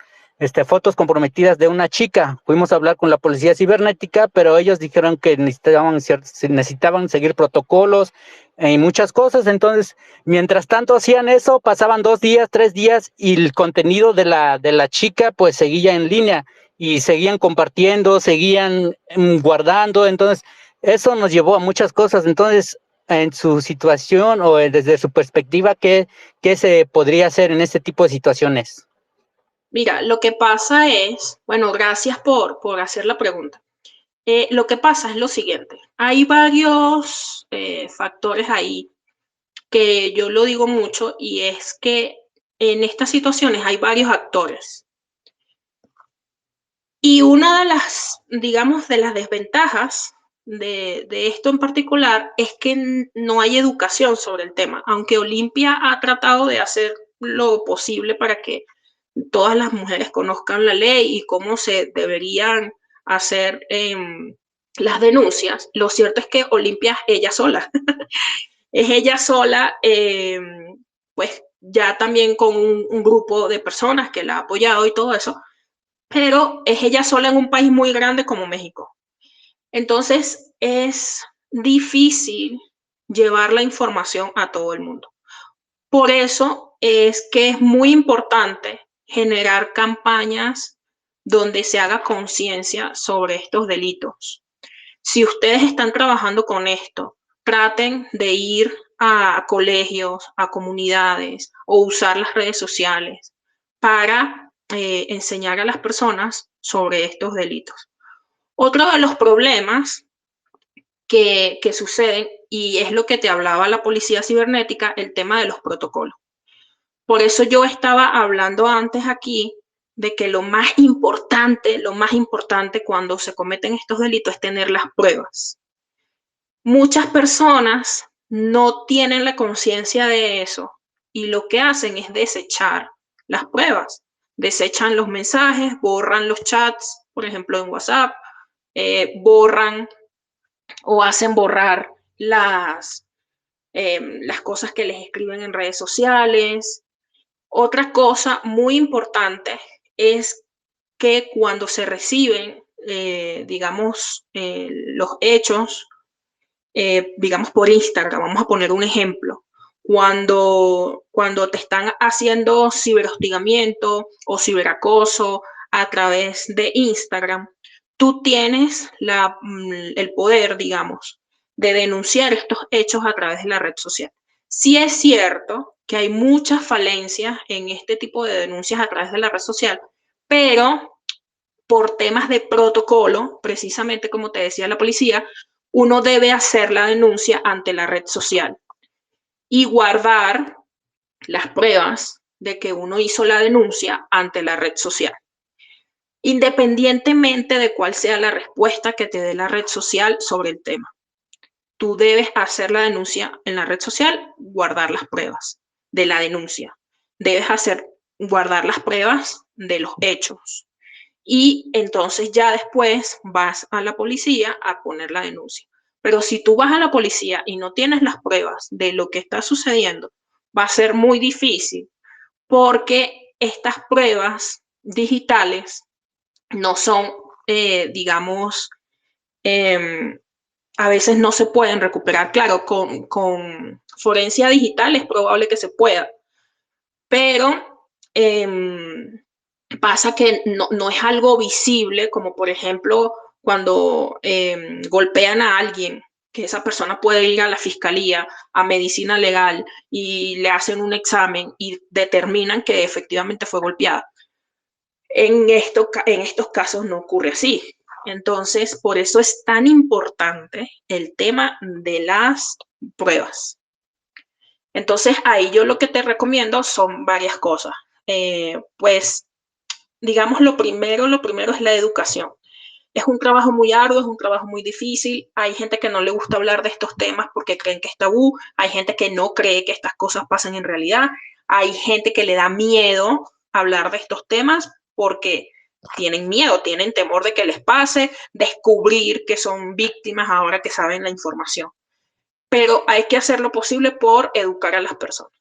B: fotos comprometidas de una chica. Fuimos a hablar con la policía cibernética, pero ellos dijeron que necesitaban seguir protocolos y muchas cosas. Entonces, mientras tanto hacían eso, pasaban 2 días, 3 días y el contenido de la chica pues seguía en línea y seguían compartiendo, seguían guardando. Entonces, eso nos llevó a muchas cosas. Entonces, en su situación o desde su perspectiva, ¿qué se podría hacer en este tipo de situaciones?
A: Mira, lo que pasa es, bueno, gracias por hacer la pregunta. Lo que pasa es lo siguiente, hay varios factores ahí que yo lo digo mucho y es que en estas situaciones hay varios actores. Y una de las, digamos, de las desventajas de esto en particular es que no hay educación sobre el tema, aunque Olimpia ha tratado de hacer lo posible para que todas las mujeres conozcan la ley y cómo se deberían hacer las denuncias. Lo cierto es que Olimpia es ella sola, es ella sola, pues ya también con un grupo de personas que la ha apoyado y todo eso, pero es ella sola en un país muy grande como México. Entonces es difícil llevar la información a todo el mundo. Por eso es que es muy importante generar campañas donde se haga conciencia sobre estos delitos. Si ustedes están trabajando con esto, traten de ir a colegios, a comunidades o usar las redes sociales para enseñar a las personas sobre estos delitos. Otro de los problemas que suceden, y es lo que te hablaba la policía cibernética, el tema de los protocolos. Por eso yo estaba hablando antes aquí de que lo más importante cuando se cometen estos delitos es tener las pruebas. Muchas personas no tienen la conciencia de eso y lo que hacen es desechar las pruebas. Desechan los mensajes, borran los chats, por ejemplo en WhatsApp, borran o hacen borrar las cosas que les escriben en redes sociales, Otra cosa muy importante es que cuando se reciben, digamos, los hechos, digamos por Instagram, vamos a poner un ejemplo, cuando te están haciendo ciberhostigamiento o ciberacoso a través de Instagram, tú tienes el poder, digamos, de denunciar estos hechos a través de la red social. Sí es cierto que hay muchas falencias en este tipo de denuncias a través de la red social, pero por temas de protocolo, precisamente como te decía la policía, uno debe hacer la denuncia ante la red social y guardar las pruebas de que uno hizo la denuncia ante la red social. Independientemente de cuál sea la respuesta que te dé la red social sobre el tema, tú debes hacer la denuncia en la red social, guardar las pruebas de la denuncia. Debes guardar las pruebas de los hechos. Y entonces ya después vas a la policía a poner la denuncia. Pero si tú vas a la policía y no tienes las pruebas de lo que está sucediendo, va a ser muy difícil porque estas pruebas digitales no son, digamos, eh, a veces no se pueden recuperar. Claro, con forencia digital es probable que se pueda, pero pasa que no es algo visible, como por ejemplo cuando golpean a alguien, que esa persona puede ir a la fiscalía, a medicina legal, y le hacen un examen y determinan que efectivamente fue golpeada. En estos casos no ocurre así. Entonces, por eso es tan importante el tema de las pruebas. Entonces, ahí yo lo que te recomiendo son varias cosas. Pues, digamos, lo primero es la educación. Es un trabajo muy arduo, es un trabajo muy difícil. Hay gente que no le gusta hablar de estos temas porque creen que es tabú. Hay gente que no cree que estas cosas pasen en realidad. Hay gente que le da miedo hablar de estos temas porque tienen miedo, tienen temor de que les pase, descubrir que son víctimas ahora que saben la información. Pero hay que hacer lo posible por educar a las personas.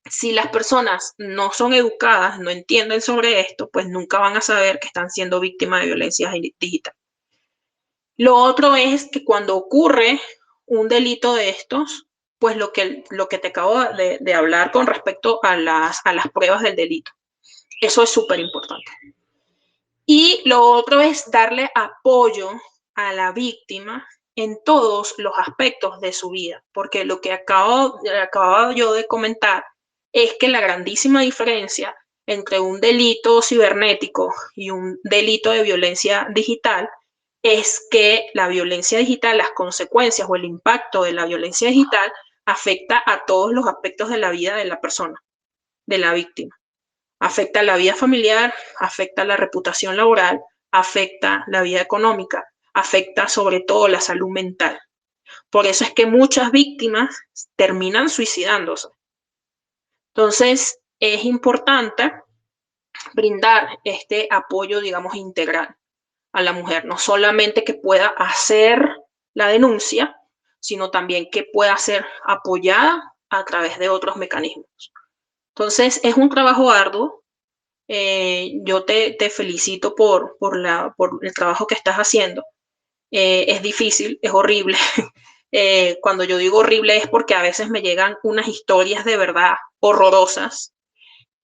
A: Si las personas no son educadas, no entienden sobre esto, pues nunca van a saber que están siendo víctimas de violencia digital. Lo otro es que cuando ocurre un delito de estos, pues lo que te acabo de hablar con respecto a las pruebas del delito. Eso es súper importante. Y lo otro es darle apoyo a la víctima en todos los aspectos de su vida, porque lo que acababa yo de comentar es que la grandísima diferencia entre un delito cibernético y un delito de violencia digital es que la violencia digital, las consecuencias o el impacto de la violencia digital afecta a todos los aspectos de la vida de la persona, de la víctima. Afecta la vida familiar, afecta la reputación laboral, afecta la vida económica, afecta sobre todo la salud mental. Por eso es que muchas víctimas terminan suicidándose. Entonces, es importante brindar este apoyo, digamos, integral a la mujer, no solamente que pueda hacer la denuncia, sino también que pueda ser apoyada a través de otros mecanismos. Entonces, es un trabajo arduo. Yo te felicito por el trabajo que estás haciendo. Es difícil, es horrible. Cuando yo digo horrible es porque a veces me llegan unas historias de verdad horrorosas,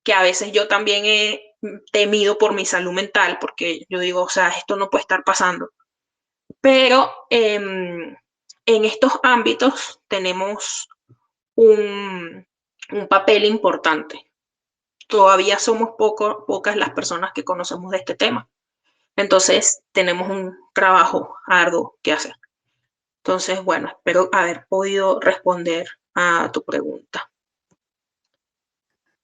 A: que a veces yo también he temido por mi salud mental, porque yo digo, o sea, esto no puede estar pasando. Pero en estos ámbitos tenemos un papel importante. Todavía somos pocas las personas que conocemos de este tema. Entonces, tenemos un trabajo arduo que hacer. Entonces, bueno, espero haber podido responder a tu pregunta.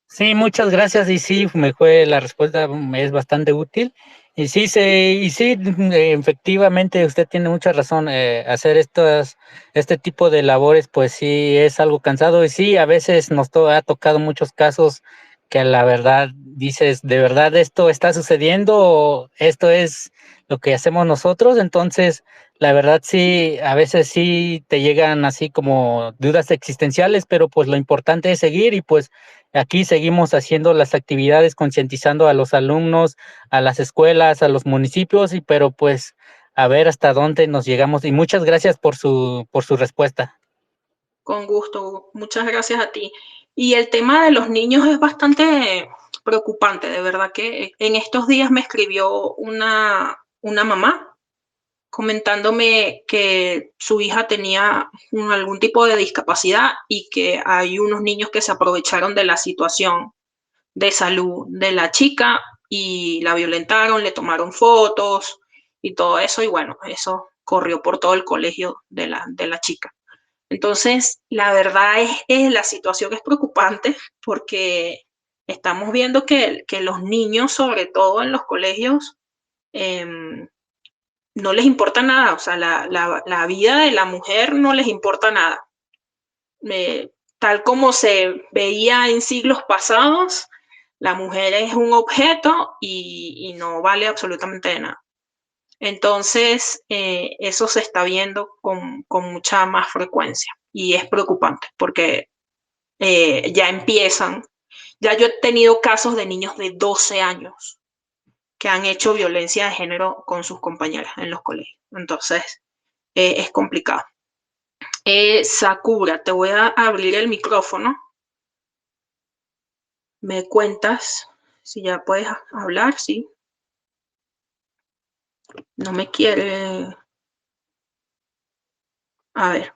B: Sí, muchas gracias. Y sí, me fue la respuesta, es bastante útil. Y sí, efectivamente, usted tiene mucha razón. Hacer este tipo de labores, pues sí, es algo cansado. Y sí, a veces ha tocado muchos casos que la verdad dices, ¿de verdad esto está sucediendo o esto es lo que hacemos nosotros? Entonces, la verdad sí, a veces sí te llegan así como dudas existenciales, pero pues lo importante es seguir y pues aquí seguimos haciendo las actividades, concientizando a los alumnos, a las escuelas, a los municipios, pero pues a ver hasta dónde nos llegamos. Y muchas gracias por su respuesta.
A: Con gusto, muchas gracias a ti. Y el tema de los niños es bastante preocupante, de verdad que en estos días me escribió una mamá comentándome que su hija tenía algún tipo de discapacidad y que hay unos niños que se aprovecharon de la situación de salud de la chica y la violentaron, le tomaron fotos y todo eso, y bueno, eso corrió por todo el colegio de la chica. Entonces, la verdad es la situación es preocupante porque estamos viendo que los niños, sobre todo en los colegios, eh, no les importa nada, o sea, la vida de la mujer no les importa nada. Tal como se veía en siglos pasados, la mujer es un objeto y no vale absolutamente de nada. Entonces, eso se está viendo con mucha más frecuencia y es preocupante porque ya empiezan, ya yo he tenido casos de niños de 12 años que han hecho violencia de género con sus compañeras en los colegios. Entonces, es complicado. Sakura, te voy a abrir el micrófono. Me cuentas si ya puedes hablar, sí. No me quiere. A ver,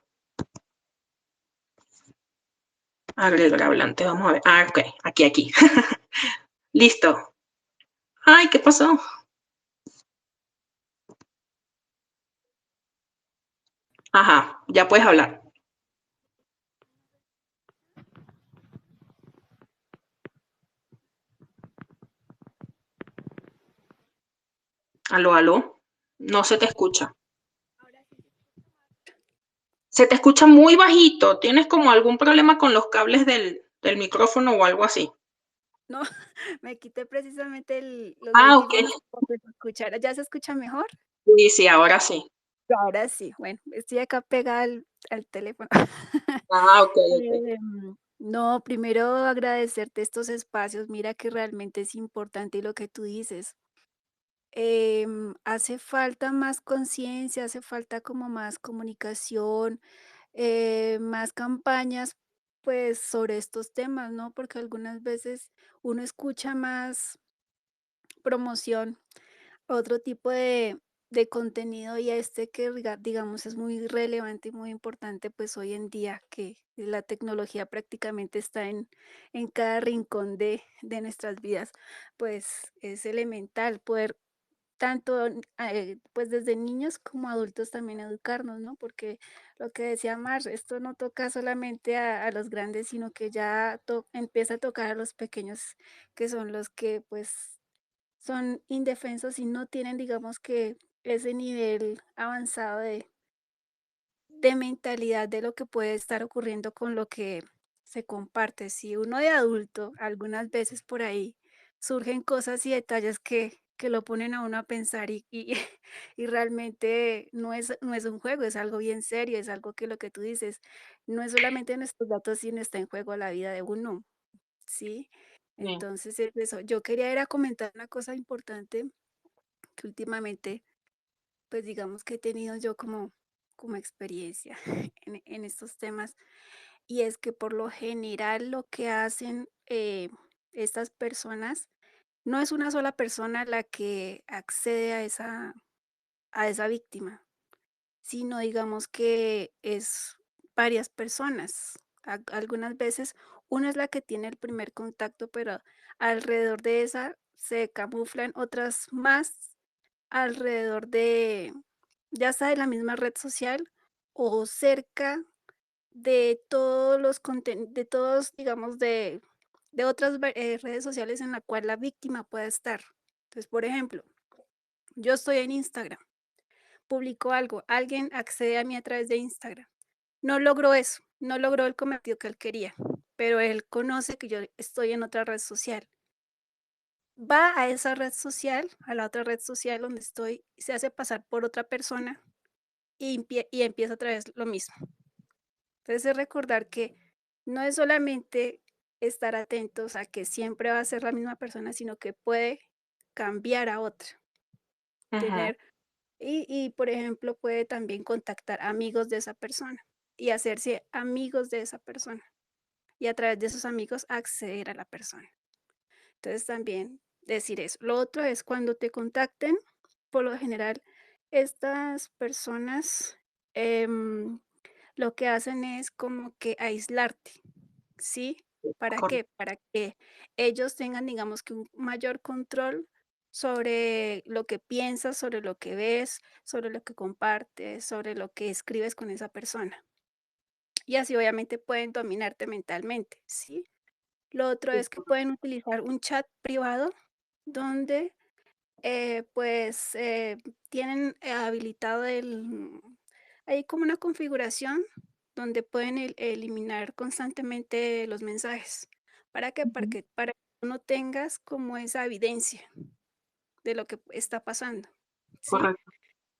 A: agregar hablante, vamos a ver. Ah, ok, aquí. Listo. Ay, ¿qué pasó? Ajá, ya puedes hablar. Aló, aló. No se te escucha. Se te escucha muy bajito. ¿Tienes como algún problema con los cables del micrófono o algo así?
C: No, me quité precisamente los
A: Ah, ok.
C: audífonos porque se escuchara. ¿Ya se escucha mejor?
A: Sí, sí, ahora sí.
C: Ahora sí, bueno, estoy acá pegada al teléfono.
A: Ah, ok, ok.
C: No, primero agradecerte estos espacios. Mira que realmente es importante lo que tú dices. Hace falta más conciencia, hace falta como más comunicación, más campañas, pues sobre estos temas, ¿no? Porque algunas veces uno escucha más promoción, otro tipo de contenido y este que digamos es muy relevante y muy importante pues hoy en día que la tecnología prácticamente está en cada rincón de nuestras vidas, pues es elemental poder tanto pues desde niños como adultos también educarnos, ¿no? Porque lo que decía Mar, esto no toca solamente a los grandes, sino que ya empieza a tocar a los pequeños, que son los que pues son indefensos y no tienen, digamos que ese nivel avanzado de mentalidad de lo que puede estar ocurriendo con lo que se comparte. Si uno de adulto, algunas veces por ahí surgen cosas y detalles que lo ponen a uno a pensar y realmente no es un juego, es algo bien serio, es algo que lo que tú dices, no es solamente nuestros datos, sino está en juego la vida de uno, ¿sí?
A: Sí,
C: Entonces, es eso. Yo quería era comentar una cosa importante que últimamente, pues digamos que he tenido yo como experiencia en estos temas, y es que por lo general lo que hacen estas personas, no es una sola persona la que accede a esa víctima, sino digamos que es varias personas. Algunas veces una es la que tiene el primer contacto, pero alrededor de esa se camuflan otras más alrededor de, ya sea de la misma red social o cerca de todos de todos, digamos, de otras redes sociales en la cual la víctima pueda estar. Entonces, por ejemplo, yo estoy en Instagram, publico algo, alguien accede a mí a través de Instagram. No logró eso, no logró el cometido que él quería, pero él conoce que yo estoy en otra red social. Va a esa red social, a la otra red social donde estoy, se hace pasar por otra persona y empieza otra vez lo mismo. Entonces es recordar que no es solamente estar atentos a que siempre va a ser la misma persona, sino que puede cambiar a otra,
A: Ujú.
C: tener por ejemplo, puede también contactar amigos de esa persona y hacerse amigos de esa persona, y a través de esos amigos acceder a la persona. Entonces, también decir eso. Lo otro es cuando te contacten, por lo general, estas personas, em, lo que hacen es como que aislarte, ¿sí? ¿Para qué?
A: Correcto.
C: Para que ellos tengan, digamos, que un mayor control sobre lo que piensas, sobre lo que ves, sobre lo que compartes, sobre lo que escribes con esa persona. Y así obviamente pueden dominarte mentalmente, ¿sí? Lo otro
A: Sí,
C: es que pueden utilizar un chat privado donde pues tienen habilitado hay como una configuración donde pueden eliminar constantemente los mensajes. ¿Para qué?
A: ujú,
C: Para que no tengas como esa evidencia de lo que está pasando, ¿sí?
A: correcto.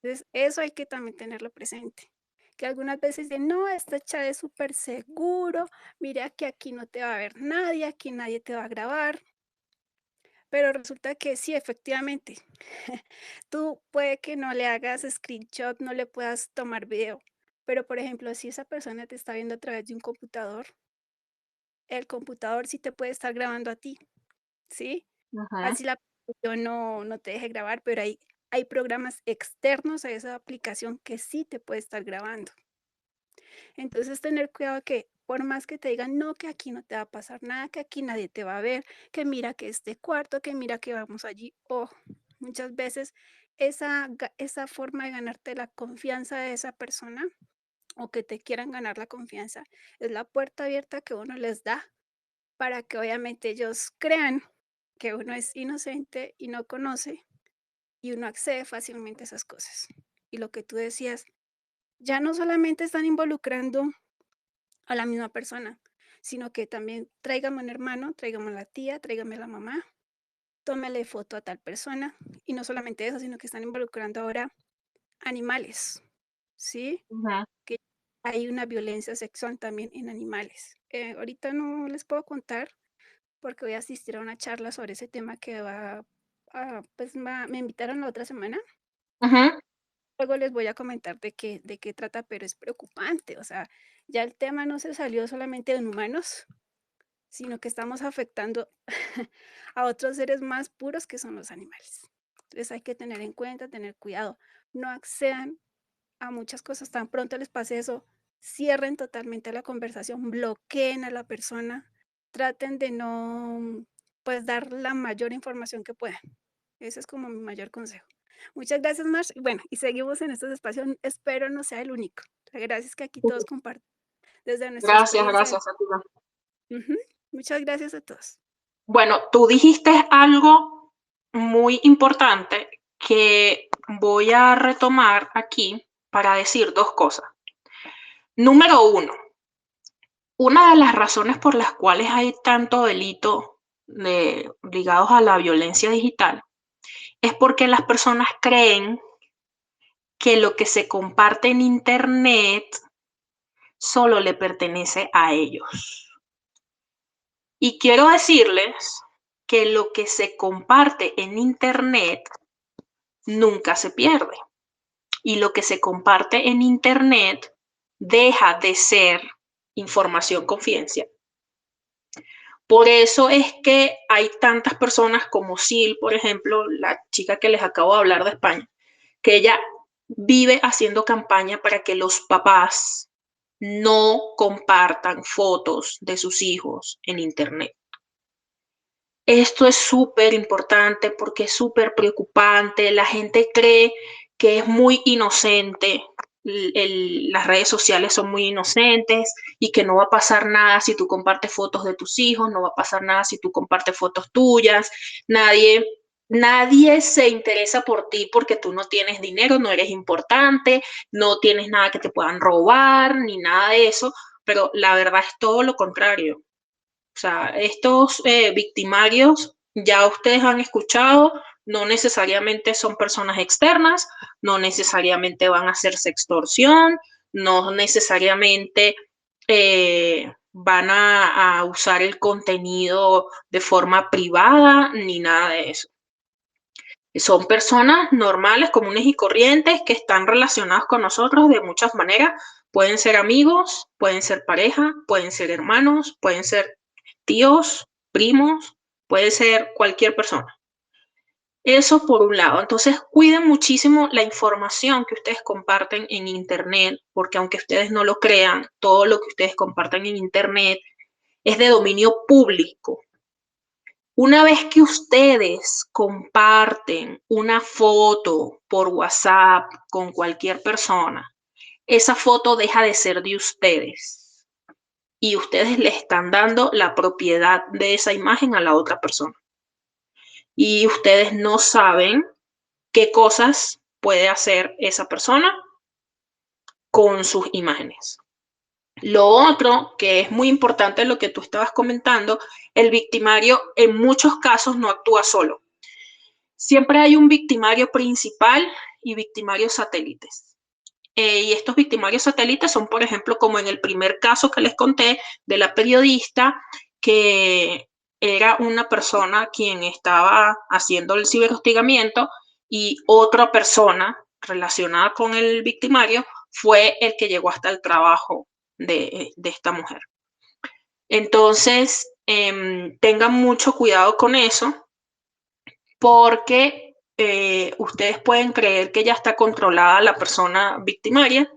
C: Entonces, eso hay que también tenerlo presente. Que algunas veces dicen, no, este chat es súper seguro, mira que aquí no te va a ver nadie, aquí nadie te va a grabar, pero resulta que sí, efectivamente, tú puede que no le hagas screenshot, no le puedas tomar video, pero por ejemplo, si esa persona te está viendo a través de un computador, el computador sí te puede estar grabando a ti, ¿sí?
A: Ujú,
C: Así la aplicación no te deje grabar, pero hay programas externos a esa aplicación que sí te puede estar grabando. Entonces, tener cuidado que por más que te digan, no, que aquí no te va a pasar nada, que aquí nadie te va a ver, que mira que este cuarto, que mira que vamos allí, o muchas veces esa forma de ganarte la confianza de esa persona o que te quieran ganar la confianza es la puerta abierta que uno les da para que obviamente ellos crean que uno es inocente y no conoce y uno accede fácilmente a esas cosas. Y lo que tú decías, ya no solamente están involucrando a la misma persona, sino que también tráigame un hermano, tráigame a la tía, tráigame a la mamá, tómale foto a tal persona. Y no solamente eso, sino que están involucrando ahora animales, ¿sí?
A: ujú.
C: Que hay una violencia sexual también en animales. Ahorita no les puedo contar porque voy a asistir a una charla sobre ese tema que me invitaron la otra semana.
A: Ujú.
C: Luego les voy a comentar de qué trata, pero es preocupante. O sea, ya el tema no se salió solamente en humanos, sino que estamos afectando a otros seres más puros que son los animales. Entonces hay que tener en cuenta, tener cuidado. No accedan a muchas cosas. Tan pronto les pase eso, cierren totalmente la conversación, bloqueen a la persona, traten de no, pues, dar la mayor información que puedan. Ese es como mi mayor consejo. Muchas gracias, Marsh. Y bueno, y seguimos en estos espacios. Espero no sea el único. La gracia es que aquí todos comparten desde nuestra
A: Gracias,
C: experiencia.
A: gracias a ti.
C: Ujú. Muchas gracias a todos.
A: Bueno, tú dijiste algo muy importante que voy a retomar aquí para decir dos cosas. Número uno, una de las razones por las cuales hay tanto delito ligados a la violencia digital es porque las personas creen que lo que se comparte en Internet solo le pertenece a ellos. Y quiero decirles que lo que se comparte en Internet nunca se pierde. Y lo que se comparte en Internet deja de ser información confidencial. Por eso es que hay tantas personas como Sil, por ejemplo, la chica que les acabo de hablar de España, que ella vive haciendo campaña para que los papás no compartan fotos de sus hijos en Internet. Esto es súper importante porque es súper preocupante. La gente cree que es muy inocente. Las redes sociales son muy inocentes y que no va a pasar nada si tú compartes fotos de tus hijos, no va a pasar nada si tú compartes fotos tuyas. Nadie se interesa por ti porque tú no tienes dinero, no eres importante, no tienes nada que te puedan robar ni nada de eso, pero la verdad es todo lo contrario. O sea, estos victimarios ya ustedes han escuchado, no necesariamente son personas externas, no necesariamente van a hacerse extorsión, no necesariamente van a usar el contenido de forma privada ni nada de eso. Son personas normales, comunes y corrientes que están relacionadas con nosotros de muchas maneras. Pueden ser amigos, pueden ser pareja, pueden ser hermanos, pueden ser tíos, primos, puede ser cualquier persona. Eso por un lado. Entonces, cuiden muchísimo la información que ustedes comparten en Internet, porque aunque ustedes no lo crean, todo lo que ustedes comparten en Internet es de dominio público. Una vez que ustedes comparten una foto por WhatsApp con cualquier persona, esa foto deja de ser de ustedes y ustedes le están dando la propiedad de esa imagen a la otra persona. Y ustedes no saben qué cosas puede hacer esa persona con sus imágenes. Lo otro que es muy importante, lo que tú estabas comentando, el victimario en muchos casos no actúa solo. Siempre hay un victimario principal y victimarios satélites. Y estos victimarios satélites son, por ejemplo, como en el primer caso que les conté de la periodista, que era una persona quien estaba haciendo el ciberhostigamiento y otra persona relacionada con el victimario fue el que llegó hasta el trabajo de esta mujer. Entonces, tengan mucho cuidado con eso, porque ustedes pueden creer que ya está controlada la persona victimaria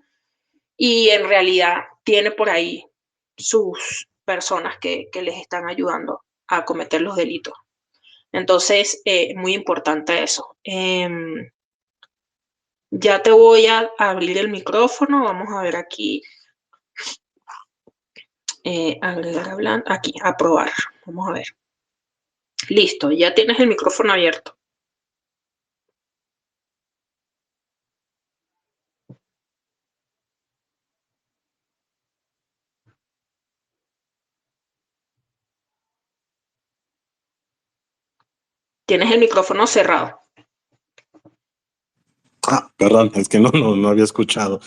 A: y en realidad tiene por ahí sus personas que les están ayudando a cometer los delitos. Entonces, muy importante eso. Ya te voy a abrir el micrófono. Vamos a ver aquí. Agregar hablando. Aquí, aprobar. Vamos a ver. Listo, ya tienes el micrófono abierto. Tienes el micrófono cerrado.
D: Perdón, es que no había escuchado.